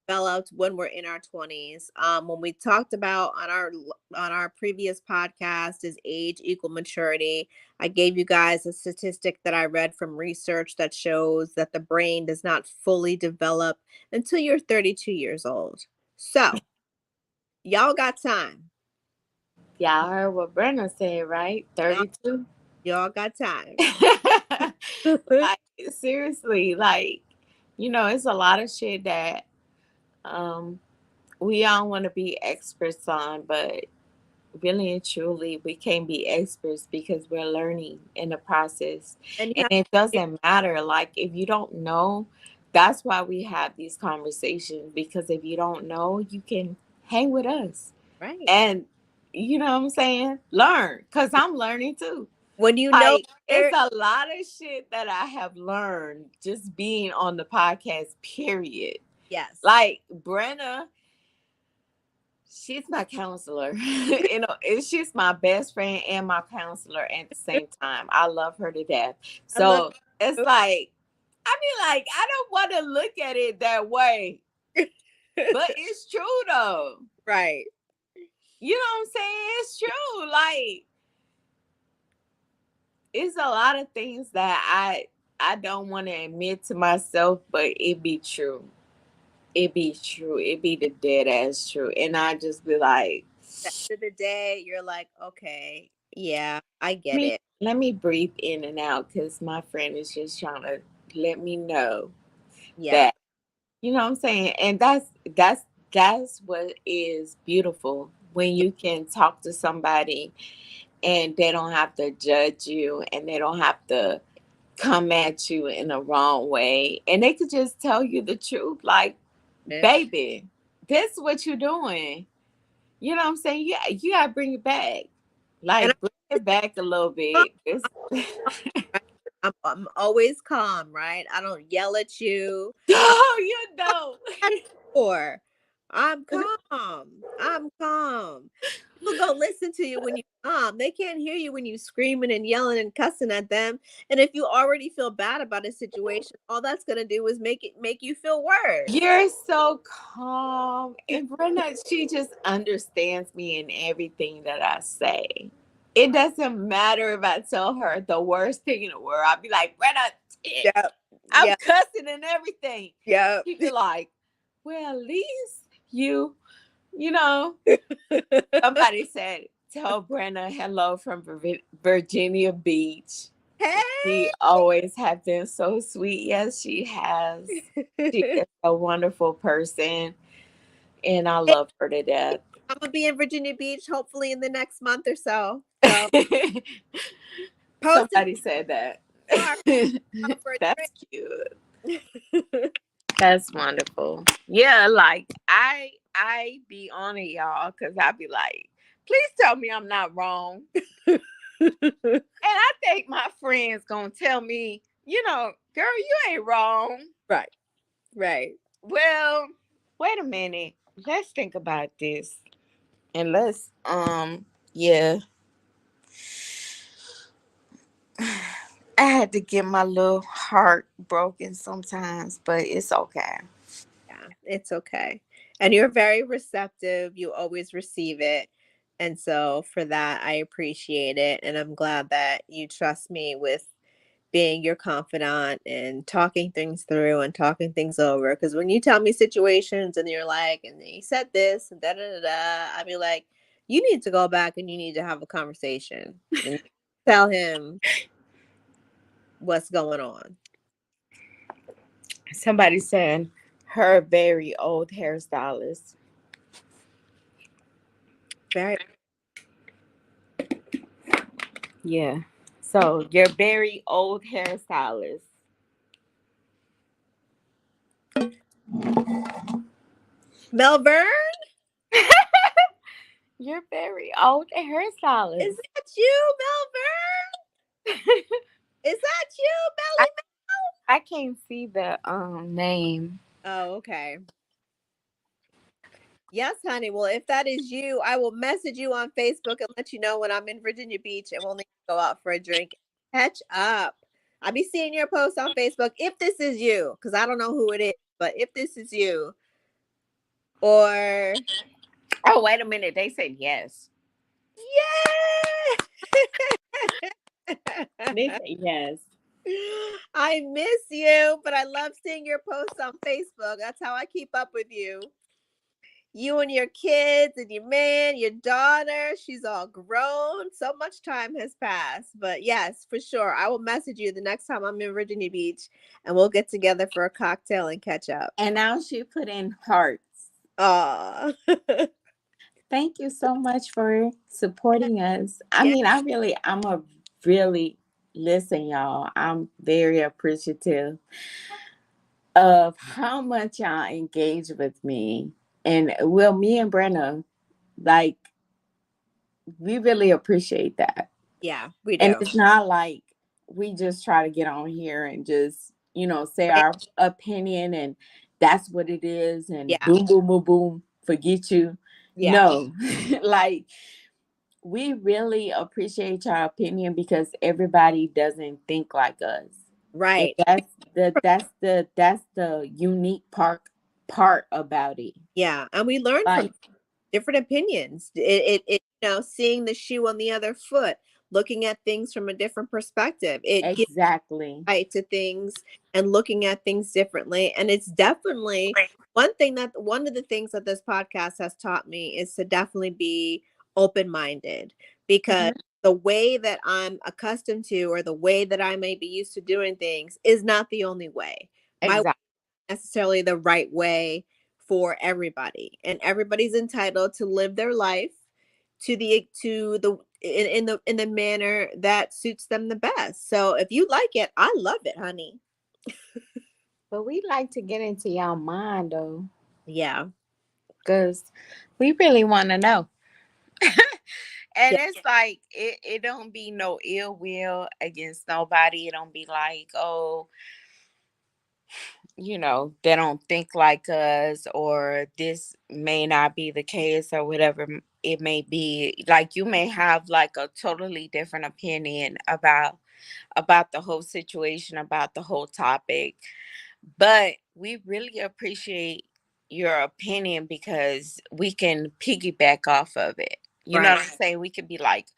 developed when we're in our 20s. When we talked about on our previous podcast is age equal maturity. I gave you guys a statistic that I read from research that shows that the brain does not fully develop until you're 32 years old. So y'all got time. y'all heard what Brenna said, right? Y'all, 32. y'all got time. Like seriously, like it's a lot of shit that um we all want to be experts on, but really and truly we can't be experts because we're learning in the process. And you And have it doesn't matter, like if you don't know, that's why we have these conversations, because if you don't know, you can hang with us right. and you know what I'm saying, learn, because I'm learning too. When you know Like it's better, a lot of shit that I have learned just being on the podcast, period. yes. Like Brenna, she's my counselor. And she's my best friend and my counselor at the same time. I love her to death. I love So it's like, I mean, like, I don't want to look at it that way, but it's true though. right. You know what I'm saying? It's true. Like, it's a lot of things that I don't want to admit to myself, but it be true. It be true. It be the dead ass true. And I just be like, The end of the day, you're like, okay, yeah, I get me it. let me breathe in and out because my friend is just trying to let me know Yeah. that you know what I'm saying. And that's what is beautiful, when Yeah. you can talk to somebody and they don't have to judge you and they don't have to come at you in the wrong way, and they could just tell you the truth, like, Yeah. baby, this is what you're doing. You know what I'm saying? Yeah, you gotta bring it back. And Like, bring it back a little I'm, bit. It's I'm always calm, right? I don't yell at you. oh, you know. Or I'm calm. I'm calm. People go listen to you when you calm. They can't hear you when you screaming and yelling and cussing at them. And if you already feel bad about a situation, all that's gonna do is make you feel worse. You're so calm. And Brenda, she just understands me in everything that I say. It doesn't matter if I tell her the worst thing in the world. I'll be like, Brenda, shit, Yep. I'm Yep. cussing and everything. Yep. She'd be like, well, at least you know, somebody said, tell Brenda hello from Virginia Beach. She Hey. always has been so sweet. Yes, she has. She is a wonderful person, and I love her to death. I'm gonna be in Virginia Beach hopefully in the next month or so. So post it Somebody said that. tomorrow for a That's cute. That's wonderful. Yeah, like I be on it, y'all, because I be like, please tell me I'm not wrong. drink. And I think my friends gonna tell me, girl, you ain't wrong. Right. Right. Well, wait a minute. Let's think about this. And yeah. I had to get my little heart broken sometimes, but it's okay. Yeah, it's okay. And you're very receptive. You always receive it. And so for that, I appreciate it. And I'm glad that you trust me with being your confidant and talking things through and talking things over. Because when you tell me situations and you're like, and he said this and da da da da, I'd be like, you need to go back and you need to have a conversation and tell him what's going on. Somebody said her very old hairstylist. Very Yeah. So your very old hairstylist. Melbourne, Your very old is hairstylist. that you, Melbourne? Is that you, I, Melly? I can't see the name. Oh, okay. Yes, honey. Well, if that is you, I will message you on Facebook and let you know when I'm in Virginia Beach and we'll need to go out for a drink. Catch up. I'll be seeing your post on Facebook if this is you, because I don't know who it is, but if this is you, or Oh, wait a minute. They said yes. They yeah. said yes. I miss you, but I love seeing your posts on Facebook. That's how I keep up with you. You and your kids and your man, your daughter, she's all grown. So much time has passed. But yes, for sure. I will message you the next time I'm in Virginia Beach and we'll get together for a cocktail and catch up. And now she put in hearts. Aw. Thank you so much for supporting us. I Yeah. mean, I'm a really, listen, y'all, I'm very appreciative of how much y'all engage with me. And well, me and Brenna, like, we really appreciate that. Yeah, we And do. it's not like we just try to get on here and just, say Right? our opinion and that's what it is and Yeah. boom, boom, boom, boom, forget you. Yeah. No, like, we really appreciate your opinion because everybody doesn't think like us. And Right. that's the unique part about it. Yeah. And we learn from Like, different opinions. Seeing the shoe on the other foot, looking at things from a different perspective. It gives exactly. light to things and looking at things differently. And it's definitely one of the things that this podcast has taught me is to definitely be open minded because Mhm. the way that I'm accustomed to or the way that I may be used to doing things is not the only way. My Exactly. necessarily the right way for everybody, and everybody's entitled to live their life in the manner that suits them the best. So if you like it, I love it, honey. But we like to get into y'all mind though, Yeah. because we really want to know. And Yeah. it's like it don't be no ill will against nobody. It don't be like, oh, they don't think like us, or this may not be the case, or whatever it may be. Like, you may have like a totally different opinion about the whole situation, about the whole topic. But we really appreciate your opinion because we can piggyback off of it. You know Right. what I'm saying? We could be like,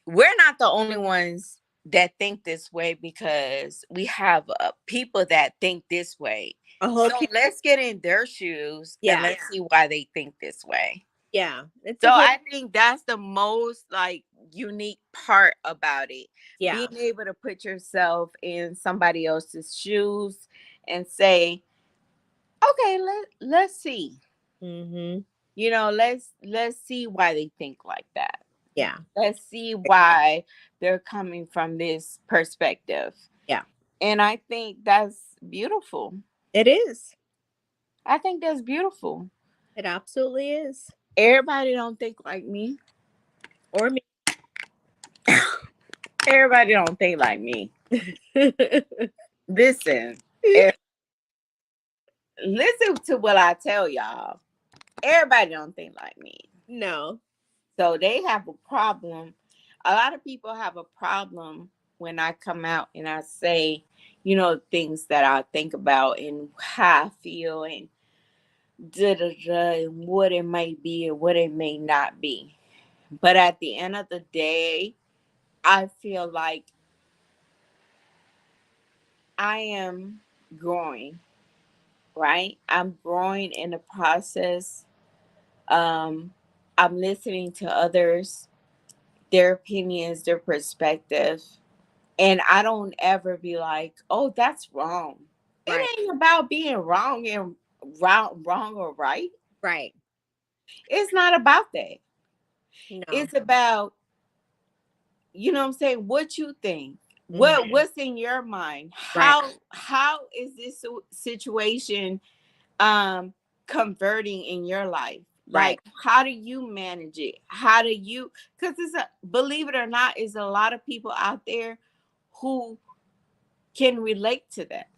we're not the only ones that think this way, because we have people that think this way. A whole So kid. let's get in their shoes and Yeah. let's see why they think this way. Yeah. It's So a whole. I think that's the most like unique part about it. Yeah. Being able to put yourself in somebody else's shoes and say, okay, let's see. Mm-hmm. Let's see why they think like that. Yeah. Let's see why they're coming from this perspective. Yeah. And I think that's beautiful. It is. I think that's beautiful. It absolutely is. Everybody don't think like me. Or me. Everybody don't think like me. Listen, listen to what I tell y'all. Everybody don't think like me. No. So they have a problem. A lot of people have a problem when I come out and I say, things that I think about and how I feel and da da da and what it may be and what it may not be. But at the end of the day, I feel like I am growing, right? I'm growing in the process. Um, I'm listening to others, their opinions, their perspective. And I don't ever be like, oh, that's wrong. Right. It ain't about being wrong and wrong or right. Right. It's not about that. No. It's about, what I'm saying, what you think. Mhm. What's in your mind? Right. How is this situation um converting in your life? Right. Like, how do you manage it? How do you, because believe it or not, is a lot of people out there who can relate to that.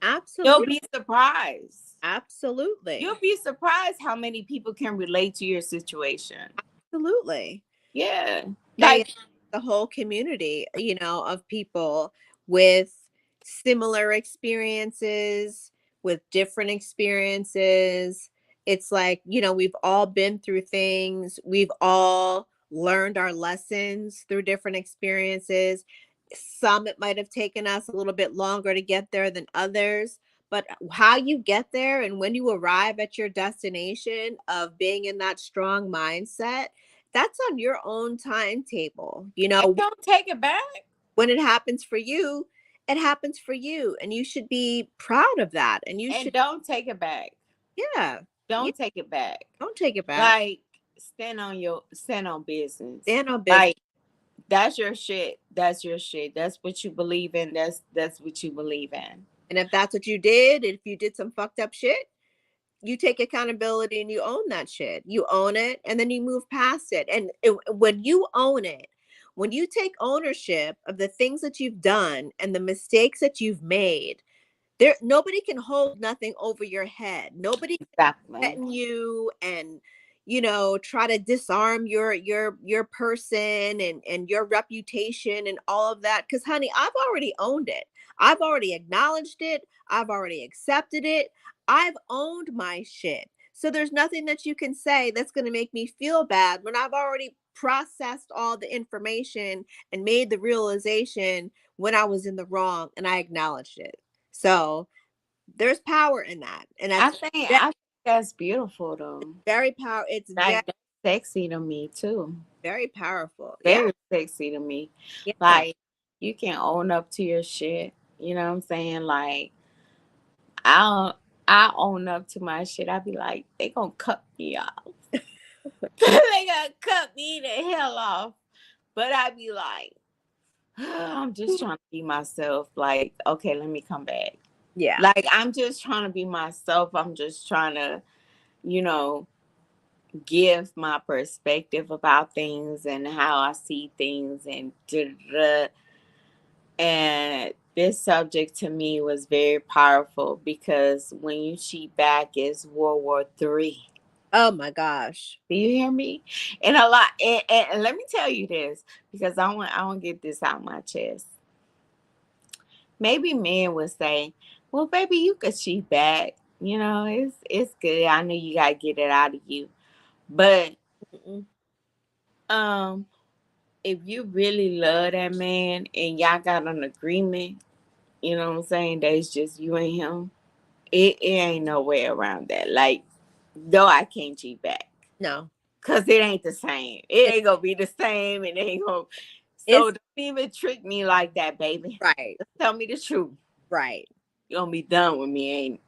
You'll Absolutely. be surprised. You'll Absolutely. be surprised how many people can relate to your situation. Absolutely. Yeah. Say Like, the whole community, of people with similar experiences, with different experiences. It's like, we've all been through things. We've all learned our lessons through different experiences. Some it might have taken us a little bit longer to get there than others. But how you get there and when you arrive at your destination of being in that strong mindset, that's on your own timetable. and don't take it back. When it happens for you, it happens for you. And you should be proud of that. And you And should, don't take it back. yeah, yeah, Don't take it back. don't take it back. Like, stand on business. Stand on business. Like, that's your shit. That's your shit. That's what you believe in. That's what you believe in. And if that's what you did, if you did some fucked up shit, you take accountability and you own that shit. You own it and then you move past it. And when you own it, when you take ownership of the things that you've done and the mistakes that you've made, there nobody can hold nothing over your head. Nobody can Exactly. threaten you and try to disarm your person and your reputation and all of that, cuz honey, I've already owned it. I've already acknowledged it. I've already accepted it. I've owned my shit. So there's nothing that you can say that's going to make me feel bad when I've already processed all the information and made the realization when I was in the wrong and I acknowledged it. So there's power in that. And I that's think ve- I think that's beautiful though. very power. It's very, Like, that's sexy to me too. very powerful. Yeah. Very sexy to me. Yeah. Like, you can own up to your shit. You know what I'm saying? Like, I I own up to my shit. I be like, they gonna cut me off. They gonna cut me the hell off. But I be like, I'm just trying to be myself. Like, okay, let me come back. Yeah. Like, I'm just trying to be myself. I'm just trying to, you know, give my perspective about things and how I see things and da, da, da. And this subject to me was very powerful because when you cheat back is World War III. Oh my gosh. Do you hear me? And a lot and let me tell you this because I want to get this out my chest. Maybe men would say, well, baby, you could cheat back. It's good. I know you gotta get it out of you. But Mm-mm. um if you really love that man and y'all got an agreement, you know what I'm saying, that's just you and him, it ain't no way around that. Like, no, I can't cheat back. No. Cause it ain't the same. It It, ain't gonna be the same. It ain't gonna. So it's don't even trick me like that, baby. right. Just tell me the truth. Right. You gonna be done with me, ain't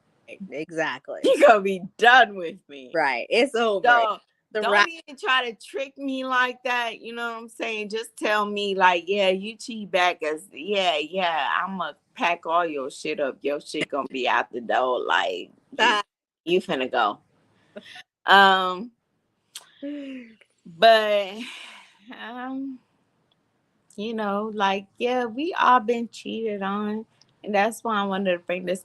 Exactly. you? Gonna be done with me. Right. It's over. So The don't wrap. even try to trick me like that. You know what I'm saying? Just tell me like, yeah, you cheat back as yeah. I'ma pack all your shit up. Your shit gonna be out the door. Like, you finna go. Um, but um like, yeah, we all been cheated on. And that's why I wanted to bring this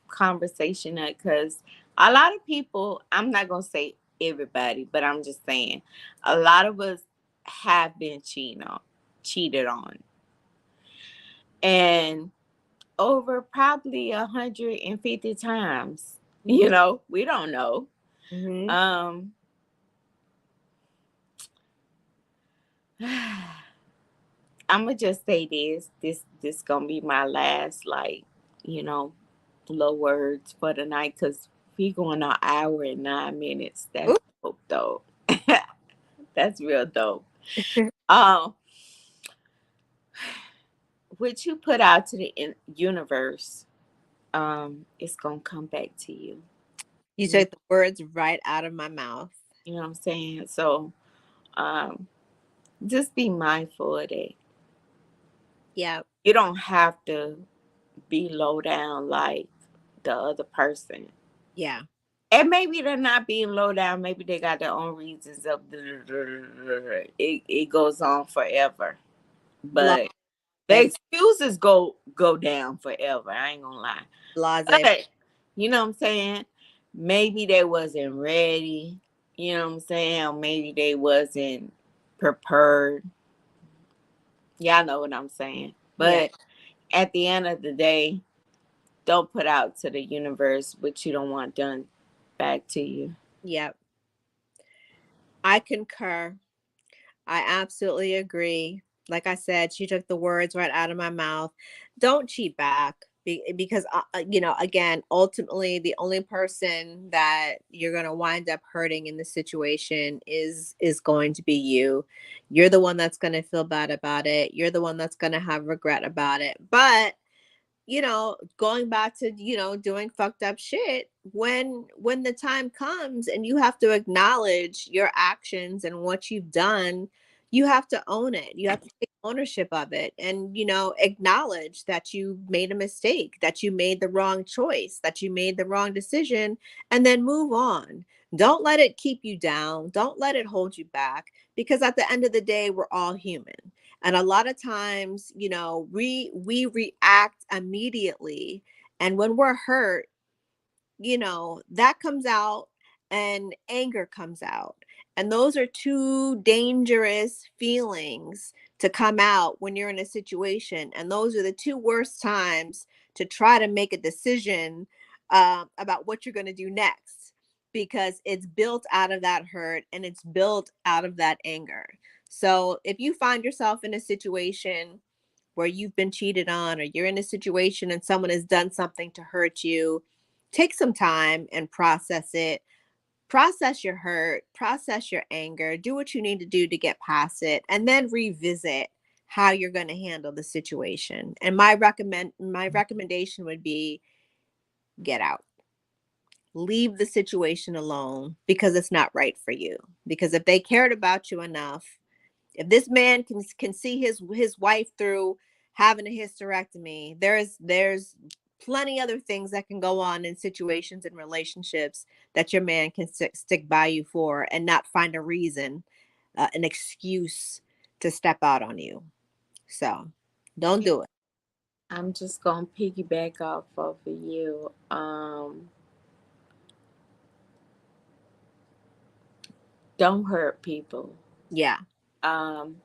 conversation up because a lot of people, I'm not going to say everybody, but I'm just saying a lot of us have been cheated on. and over probably 150 times. Mhm. We don't know. Mhm. Um, I'm gonna just say this. This gonna be my last, like, you know, little words for the night, because we going an hour and 9 minutes. Ooh. That's dope, though. That's real dope. Um, what you put out to the universe, it's gonna come back to you. You You, took the words right out of my mouth. you know what I'm saying? So, um, just be mindful of that. Yeah. You don't have to be low down like the other person. Yeah. And maybe they're not being low down. Maybe they got their own reasons of it goes on forever. Blase. But the excuses go down forever. I ain't gonna lie. Blase. But you know what I'm saying? Maybe they wasn't ready. You know what I'm saying? Or maybe they wasn't prepared. Y'all know what I'm saying. Yeah. But at the end of the day, don't put out to the universe what you don't want done back to you. Yeah. I concur. I absolutely agree. Like I said, she took the words right out of my mouth. Don't cheat back because, again, ultimately, the only person that you're going to wind up hurting in this situation is going to be you. You're the one that's going to feel bad about it. You're the one that's going to have regret about it. But going back to doing fucked up shit, when the time comes and you have to acknowledge your actions and what you've done, you have to own it. You have to take ownership of it, and acknowledge that you made a mistake, that you made the wrong choice, that you made the wrong decision, and then move on. Don't let it keep you down. Don't let it hold you back, because at the end of the day, we're all human. And a lot of times, we react immediately, and when we're hurt, that comes out, and anger comes out, and those are two dangerous feelings to come out when you're in a situation, and those are the two worst times to try to make a decision about what you're going to do next, because it's built out of that hurt and it's built out of that anger. So if you find yourself in a situation where you've been cheated on, or you're in a situation and someone has done something to hurt you, take some time and process it. Process your hurt, process your anger, do what you need to do to get past it, and then revisit how you're going to handle the situation. And my recommendation would be, get out. Leave the situation alone, because it's not right for you. Because if they cared about you enough, if this man can see his wife through having a hysterectomy, there's plenty other things that can go on in situations and relationships that your man can stick by you for, and not find a reason, an excuse to step out on you. So don't do it. I'm just gonna piggyback off of you. Don't hurt people. Yeah. Um,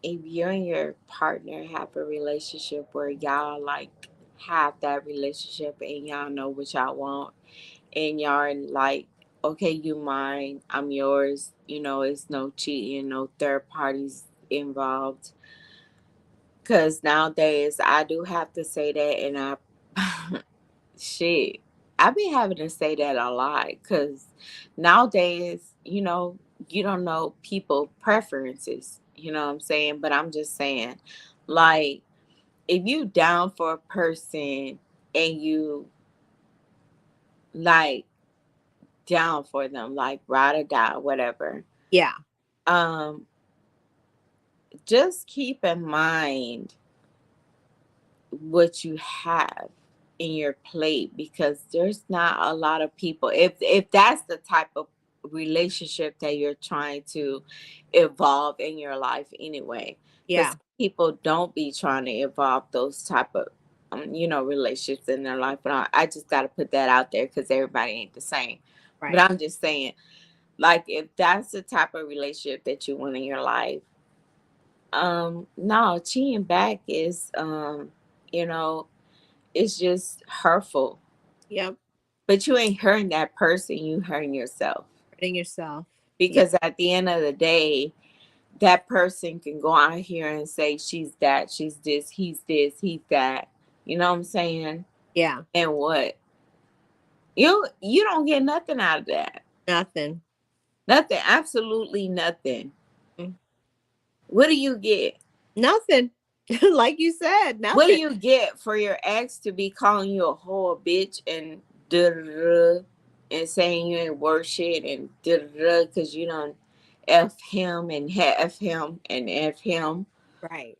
if you and your partner have a relationship where y'all like have that relationship and y'all know what y'all want, and y'all are like, okay, you mine, I'm yours. It's no cheating, no third parties involved. Cause nowadays I do have to say that, and shit, I be having to say that a lot. Cause nowadays, you don't know people preferences. You know what I'm saying? But I'm just saying, like, if you down for a person and you like down for them, like ride or die, whatever. Yeah. Um, just keep in mind what you have in your plate, because there's not a lot of people, if that's the type of relationship that you're trying to evolve in your life anyway, Yeah. because people don't be trying to evolve those type of relationships in their life. But I just got to put that out there, because everybody ain't the same. But Right. I'm just saying, like, if that's the type of relationship that you want in your life, No, cheating back is you know, it's just hurtful. Yep. But you ain't hurting that person, you hurting yourself. Hurting yourself. Yep. Because at the end of the day, that person can go out here and say she's that, she's this, he's that. You know what I'm saying? Yeah. And what? You don't get nothing out of that. Nothing. Nothing, absolutely nothing. Mm. What do you get? Nothing. Like you said, What do nothing. you get for your ex to be calling you a whole bitch and da da da and saying you ain't worth shit and da da da because you don't f him and f him and f him? Right.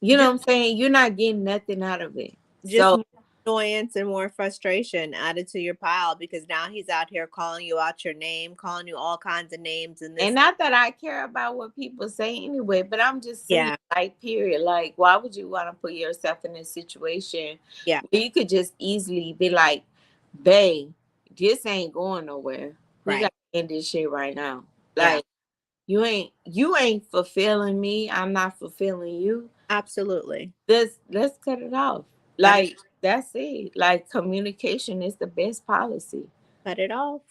You know Just what I'm saying? You're not getting nothing out of it. just So, more annoyance and more frustration added to your pile because now he's out here calling you out your name, calling you all kinds of names and and this. not that I care about what people say anyway, but I'm just saying, Yeah. like, period. Like, why would you want to put yourself in a situation Yeah. where you could just easily be like, babe, this ain't going nowhere. We Right. got to end this shit right now. Yeah. Like, you ain't fulfilling me. I'm not fulfilling you. Absolutely. Let's cut it off. Cut it Like, that's it. Like, communication is the best policy. cut it off.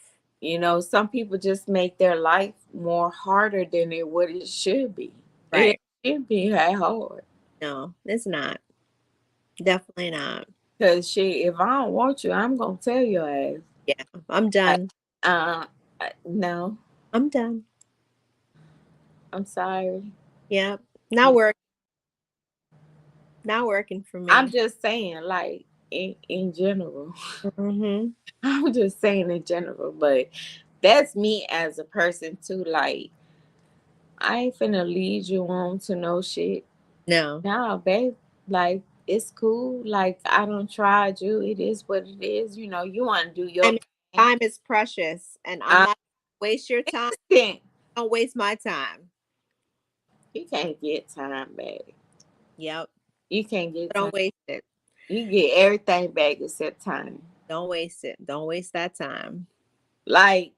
Some people just make their life more harder than what it should be. It Right. should be that hard. No, it's not. Definitely not. Cause shit, if I don't want you, I'm gonna tell your ass. Yeah. I'm I, done. no, I'm done. I'm sorry. Yeah. Not work. Not working for I'm me. just saying, like in general. Mm-hmm. I'm just saying in general, but that's me as a person too. Like, I ain't finna lead you on to no shit. No. Nah, babe. Like, it's cool. Like, I don't tried you. It is what it is. You want to do I your mean, thing. time is precious, and I'm I not waste your time. think Don't waste my time. you can't get time back. Yep. You can't get time. Don't waste it. You get everything back except time. Don't waste it. Don't waste that time. Like,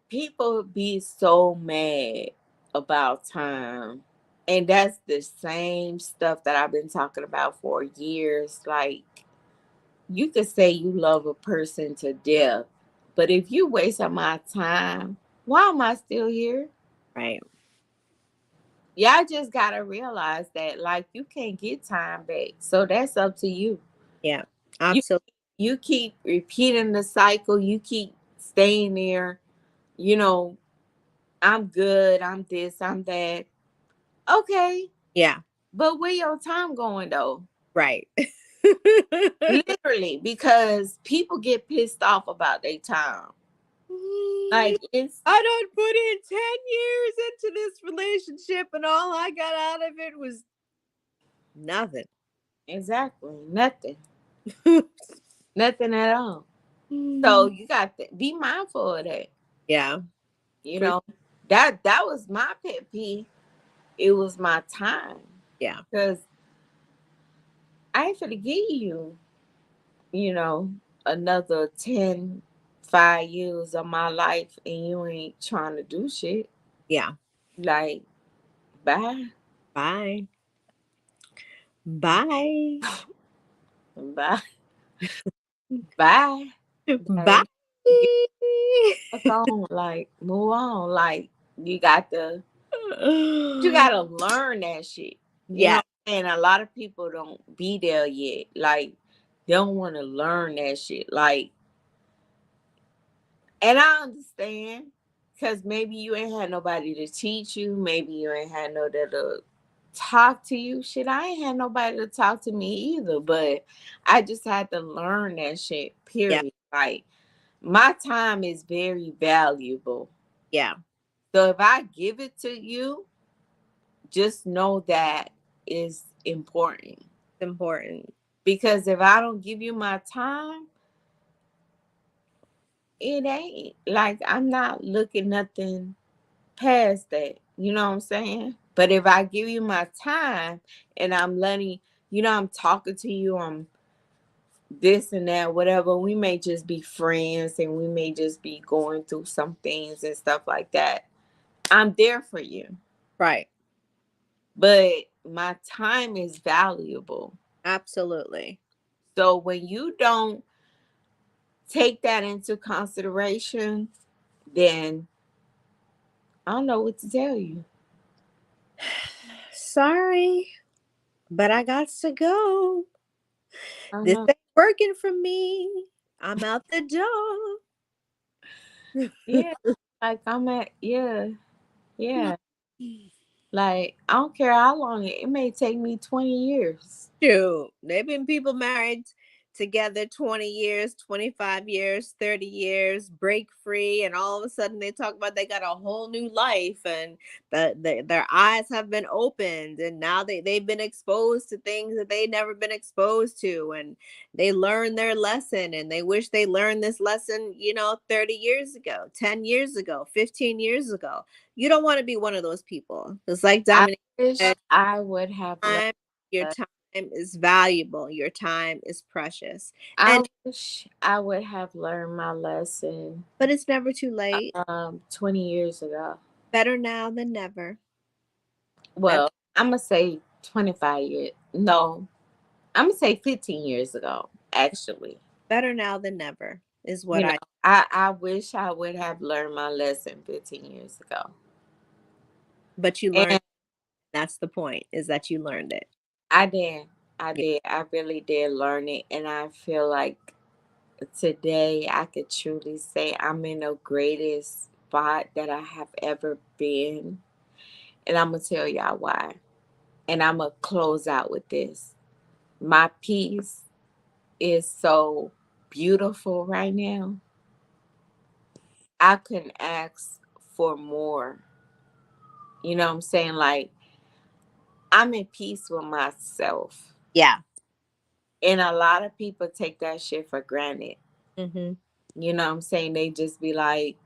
people be so mad about time. And that's the same stuff that I've been talking about for years. Like, you could say you love a person to death, but if you waste my time, why am I still here? Right. Y'all just gotta realize that, like, you can't get time back. So that's up to you. Yeah. You Absolutely. you keep repeating the cycle, you keep staying there, you know, I'm good, I'm this, I'm that. Okay, Yeah. but where your time going though? Right. Literally, because people get pissed off about their time. Like, it's I done put in 10 years into this relationship and all I got out of it was nothing. exactly nothing. Nothing at all. So you got to be mindful of that. Yeah. You For, know, that was my pet peeve. It was my time. yeah. Because I ain't finna give another 5 years of my life and you ain't trying to do shit. Yeah. Like, bye. Bye. Bye. Bye. Bye. Bye. Like, get the fuck on. Like, move on. Like, you gotta learn that shit. You know Yeah. what I'm saying? A lot of people don't be there yet. Like, they don't want to learn that shit. Like, and I understand because maybe you ain't had nobody to teach you. Maybe you ain't had nobody to talk to you. Shit, I ain't had nobody to talk to me either. But I just had to learn that shit, Yeah. period. Like, my time is very valuable. Yeah. So if I give it to you, just know that is important. It's important. Because if I don't give you my time, it ain't like I'm not looking nothing past that. You know what I'm saying? But if I give you my time and I'm letting, I'm talking to you, I'm this and that, whatever, we may just be friends and we may just be going through some things and stuff like that. I'm there for you. Right. But my time is valuable. Absolutely. So when you don't take that into consideration, then I don't know what to tell you. Sorry, but I got to go. I don't This know. ain't working for me. I'm out the door. Yeah, like I'm at, yeah, yeah. Like I don't care how long it may take me 20 years. Shoot, they've been people married together 20 years, 25 years, 30 years, break free, and all of a sudden they talk about they got a whole new life and their eyes have been opened and now they've been exposed to things that they never been exposed to and they learned their lesson and they wish they learned this lesson, 30 years ago, 10 years ago, 15 years ago. You don't want to be one of those people. It's like I Dominic wish said, I would have learned. time, your that. time is valuable. Your time is precious. I And wish I would have learned my lesson but it's never too late. 20 years ago. Better now than never. That's Well, I'm gonna say 25 years. No, I'm gonna say 15 years ago. Actually, better now than never is what you know, I I wish I would have learned my lesson 15 years ago. but you learned. And That's the point, is that you learned it. I did. I Yeah. did. I really did learn it. And I feel like today I could truly say I'm in the greatest spot that I have ever been. And I'm going to tell y'all why. And I'm going to close out with this. My peace is so beautiful right now. I couldn't ask for more. You know what I'm saying? Like, I'm in peace with myself. Yeah. And a lot of people take that shit for granted. Mm-hmm. You know what I'm saying? They just be like,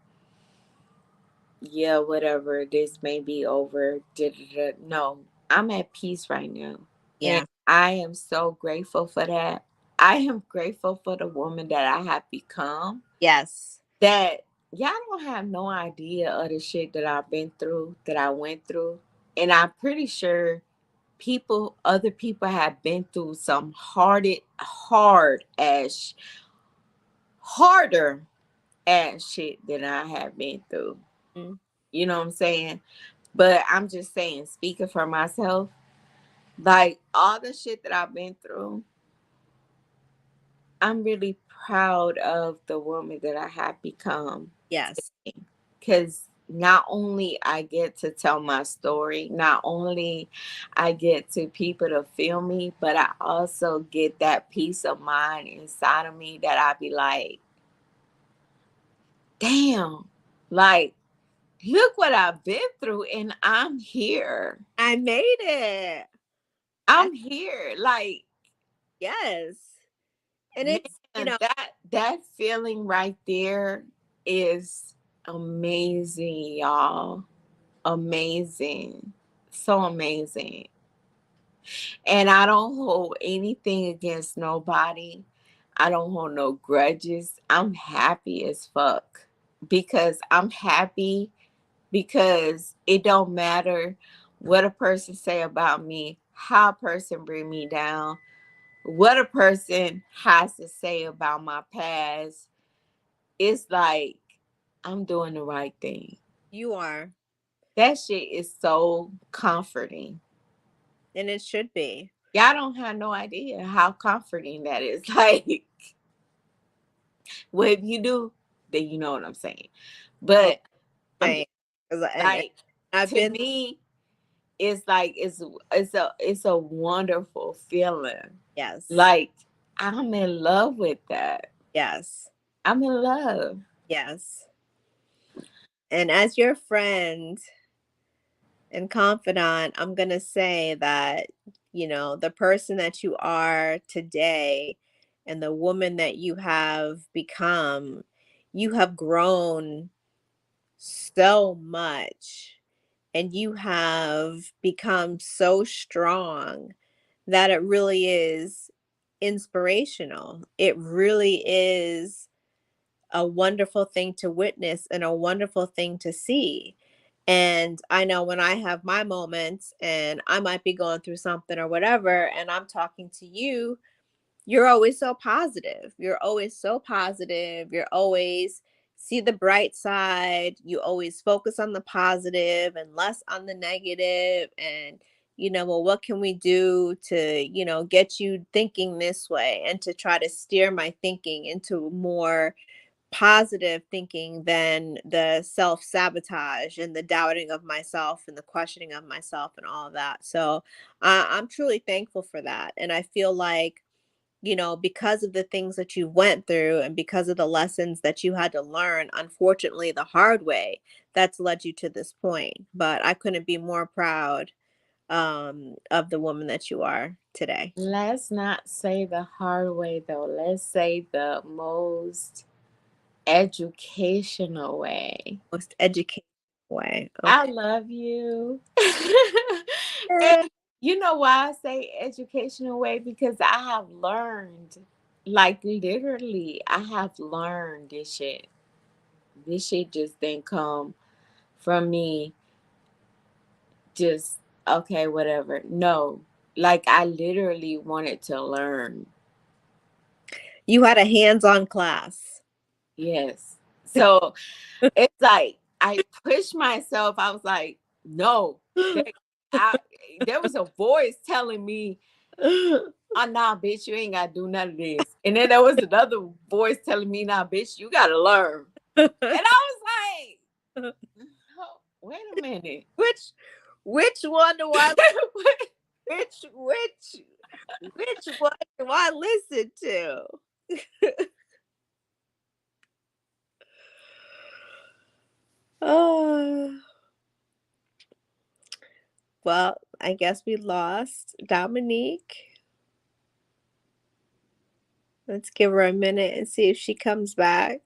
yeah, whatever, this may be over. Da, da, da. No, I'm at peace right now. And Yeah. I am so grateful for that. I am grateful for the woman that I have become. Yes. That y'all don't have no idea of the shit that I've been through, that I went through. And I'm pretty sure other people have been through some hard ass, harder ass shit than I have been through. Mm. You know what I'm saying? But I'm just saying, speaking for myself, like all the shit that I've been through, I'm really proud of the woman that I have become. Yes. Because not only I get to tell my story, not only I get to people to feel me, but I also get that peace of mind inside of me that I be like, damn, like look what I've been through and I'm here. I made it. I, I'm here. Like, yes. And it's, man, that feeling right there is amazing, y'all. Amazing. So amazing. And I don't hold anything against nobody. I don't hold no grudges. I'm happy as fuck because I'm happy because it don't matter what a person say about me, how a person bring me down, what a person has to say about my past. It's like I'm doing the right thing. you are. That shit is so comforting. And it should be. Y'all don't have no idea how comforting that is. Like, well, if you do, then you know what I'm saying. Yeah. But I'm Saying. just 'Cause like, I've to been me, it's like it's a wonderful feeling. yes. Like I'm in love with that. Yes. I'm in love. Yes. And as your friend and confidant, I'm going to say that, the person that you are today and the woman that you have become, you have grown so much and you have become so strong that it really is inspirational. It really is a wonderful thing to witness and a wonderful thing to see. And I know when I have my moments and I might be going through something or whatever, and I'm talking to you, you're always so positive. You're always so positive. You're always see the bright side. You always focus on the positive and less on the negative. And, well, what can we do to, get you thinking this way and to try to steer my thinking into more positive thinking than the self sabotage and the doubting of myself and the questioning of myself and all of that. So I'm truly thankful for that. And I feel like, because of the things that you went through and because of the lessons that you had to learn, unfortunately, the hard way, that's led you to this point. But I couldn't be more proud of the woman that you are today. Let's not say the hard way though. Let's say the most educational way. Most educated way. I Okay. love you. And you know why I say educational way? Because I have learned, like literally, I have learned this shit. This shit just didn't come from me just, okay, whatever. No, like I literally wanted to learn. You had a hands-on class. Yes. So it's like I pushed myself. I was like, no. They, I, there was a voice telling me, oh, nah, bitch, you ain't got to do none of this. And then there was another voice telling me, nah, bitch, you got to learn. And I was like, oh, wait a minute. Which one do I which one do I listen to? Oh, well, I guess we lost Dominique. Let's give her a minute and see if she comes back.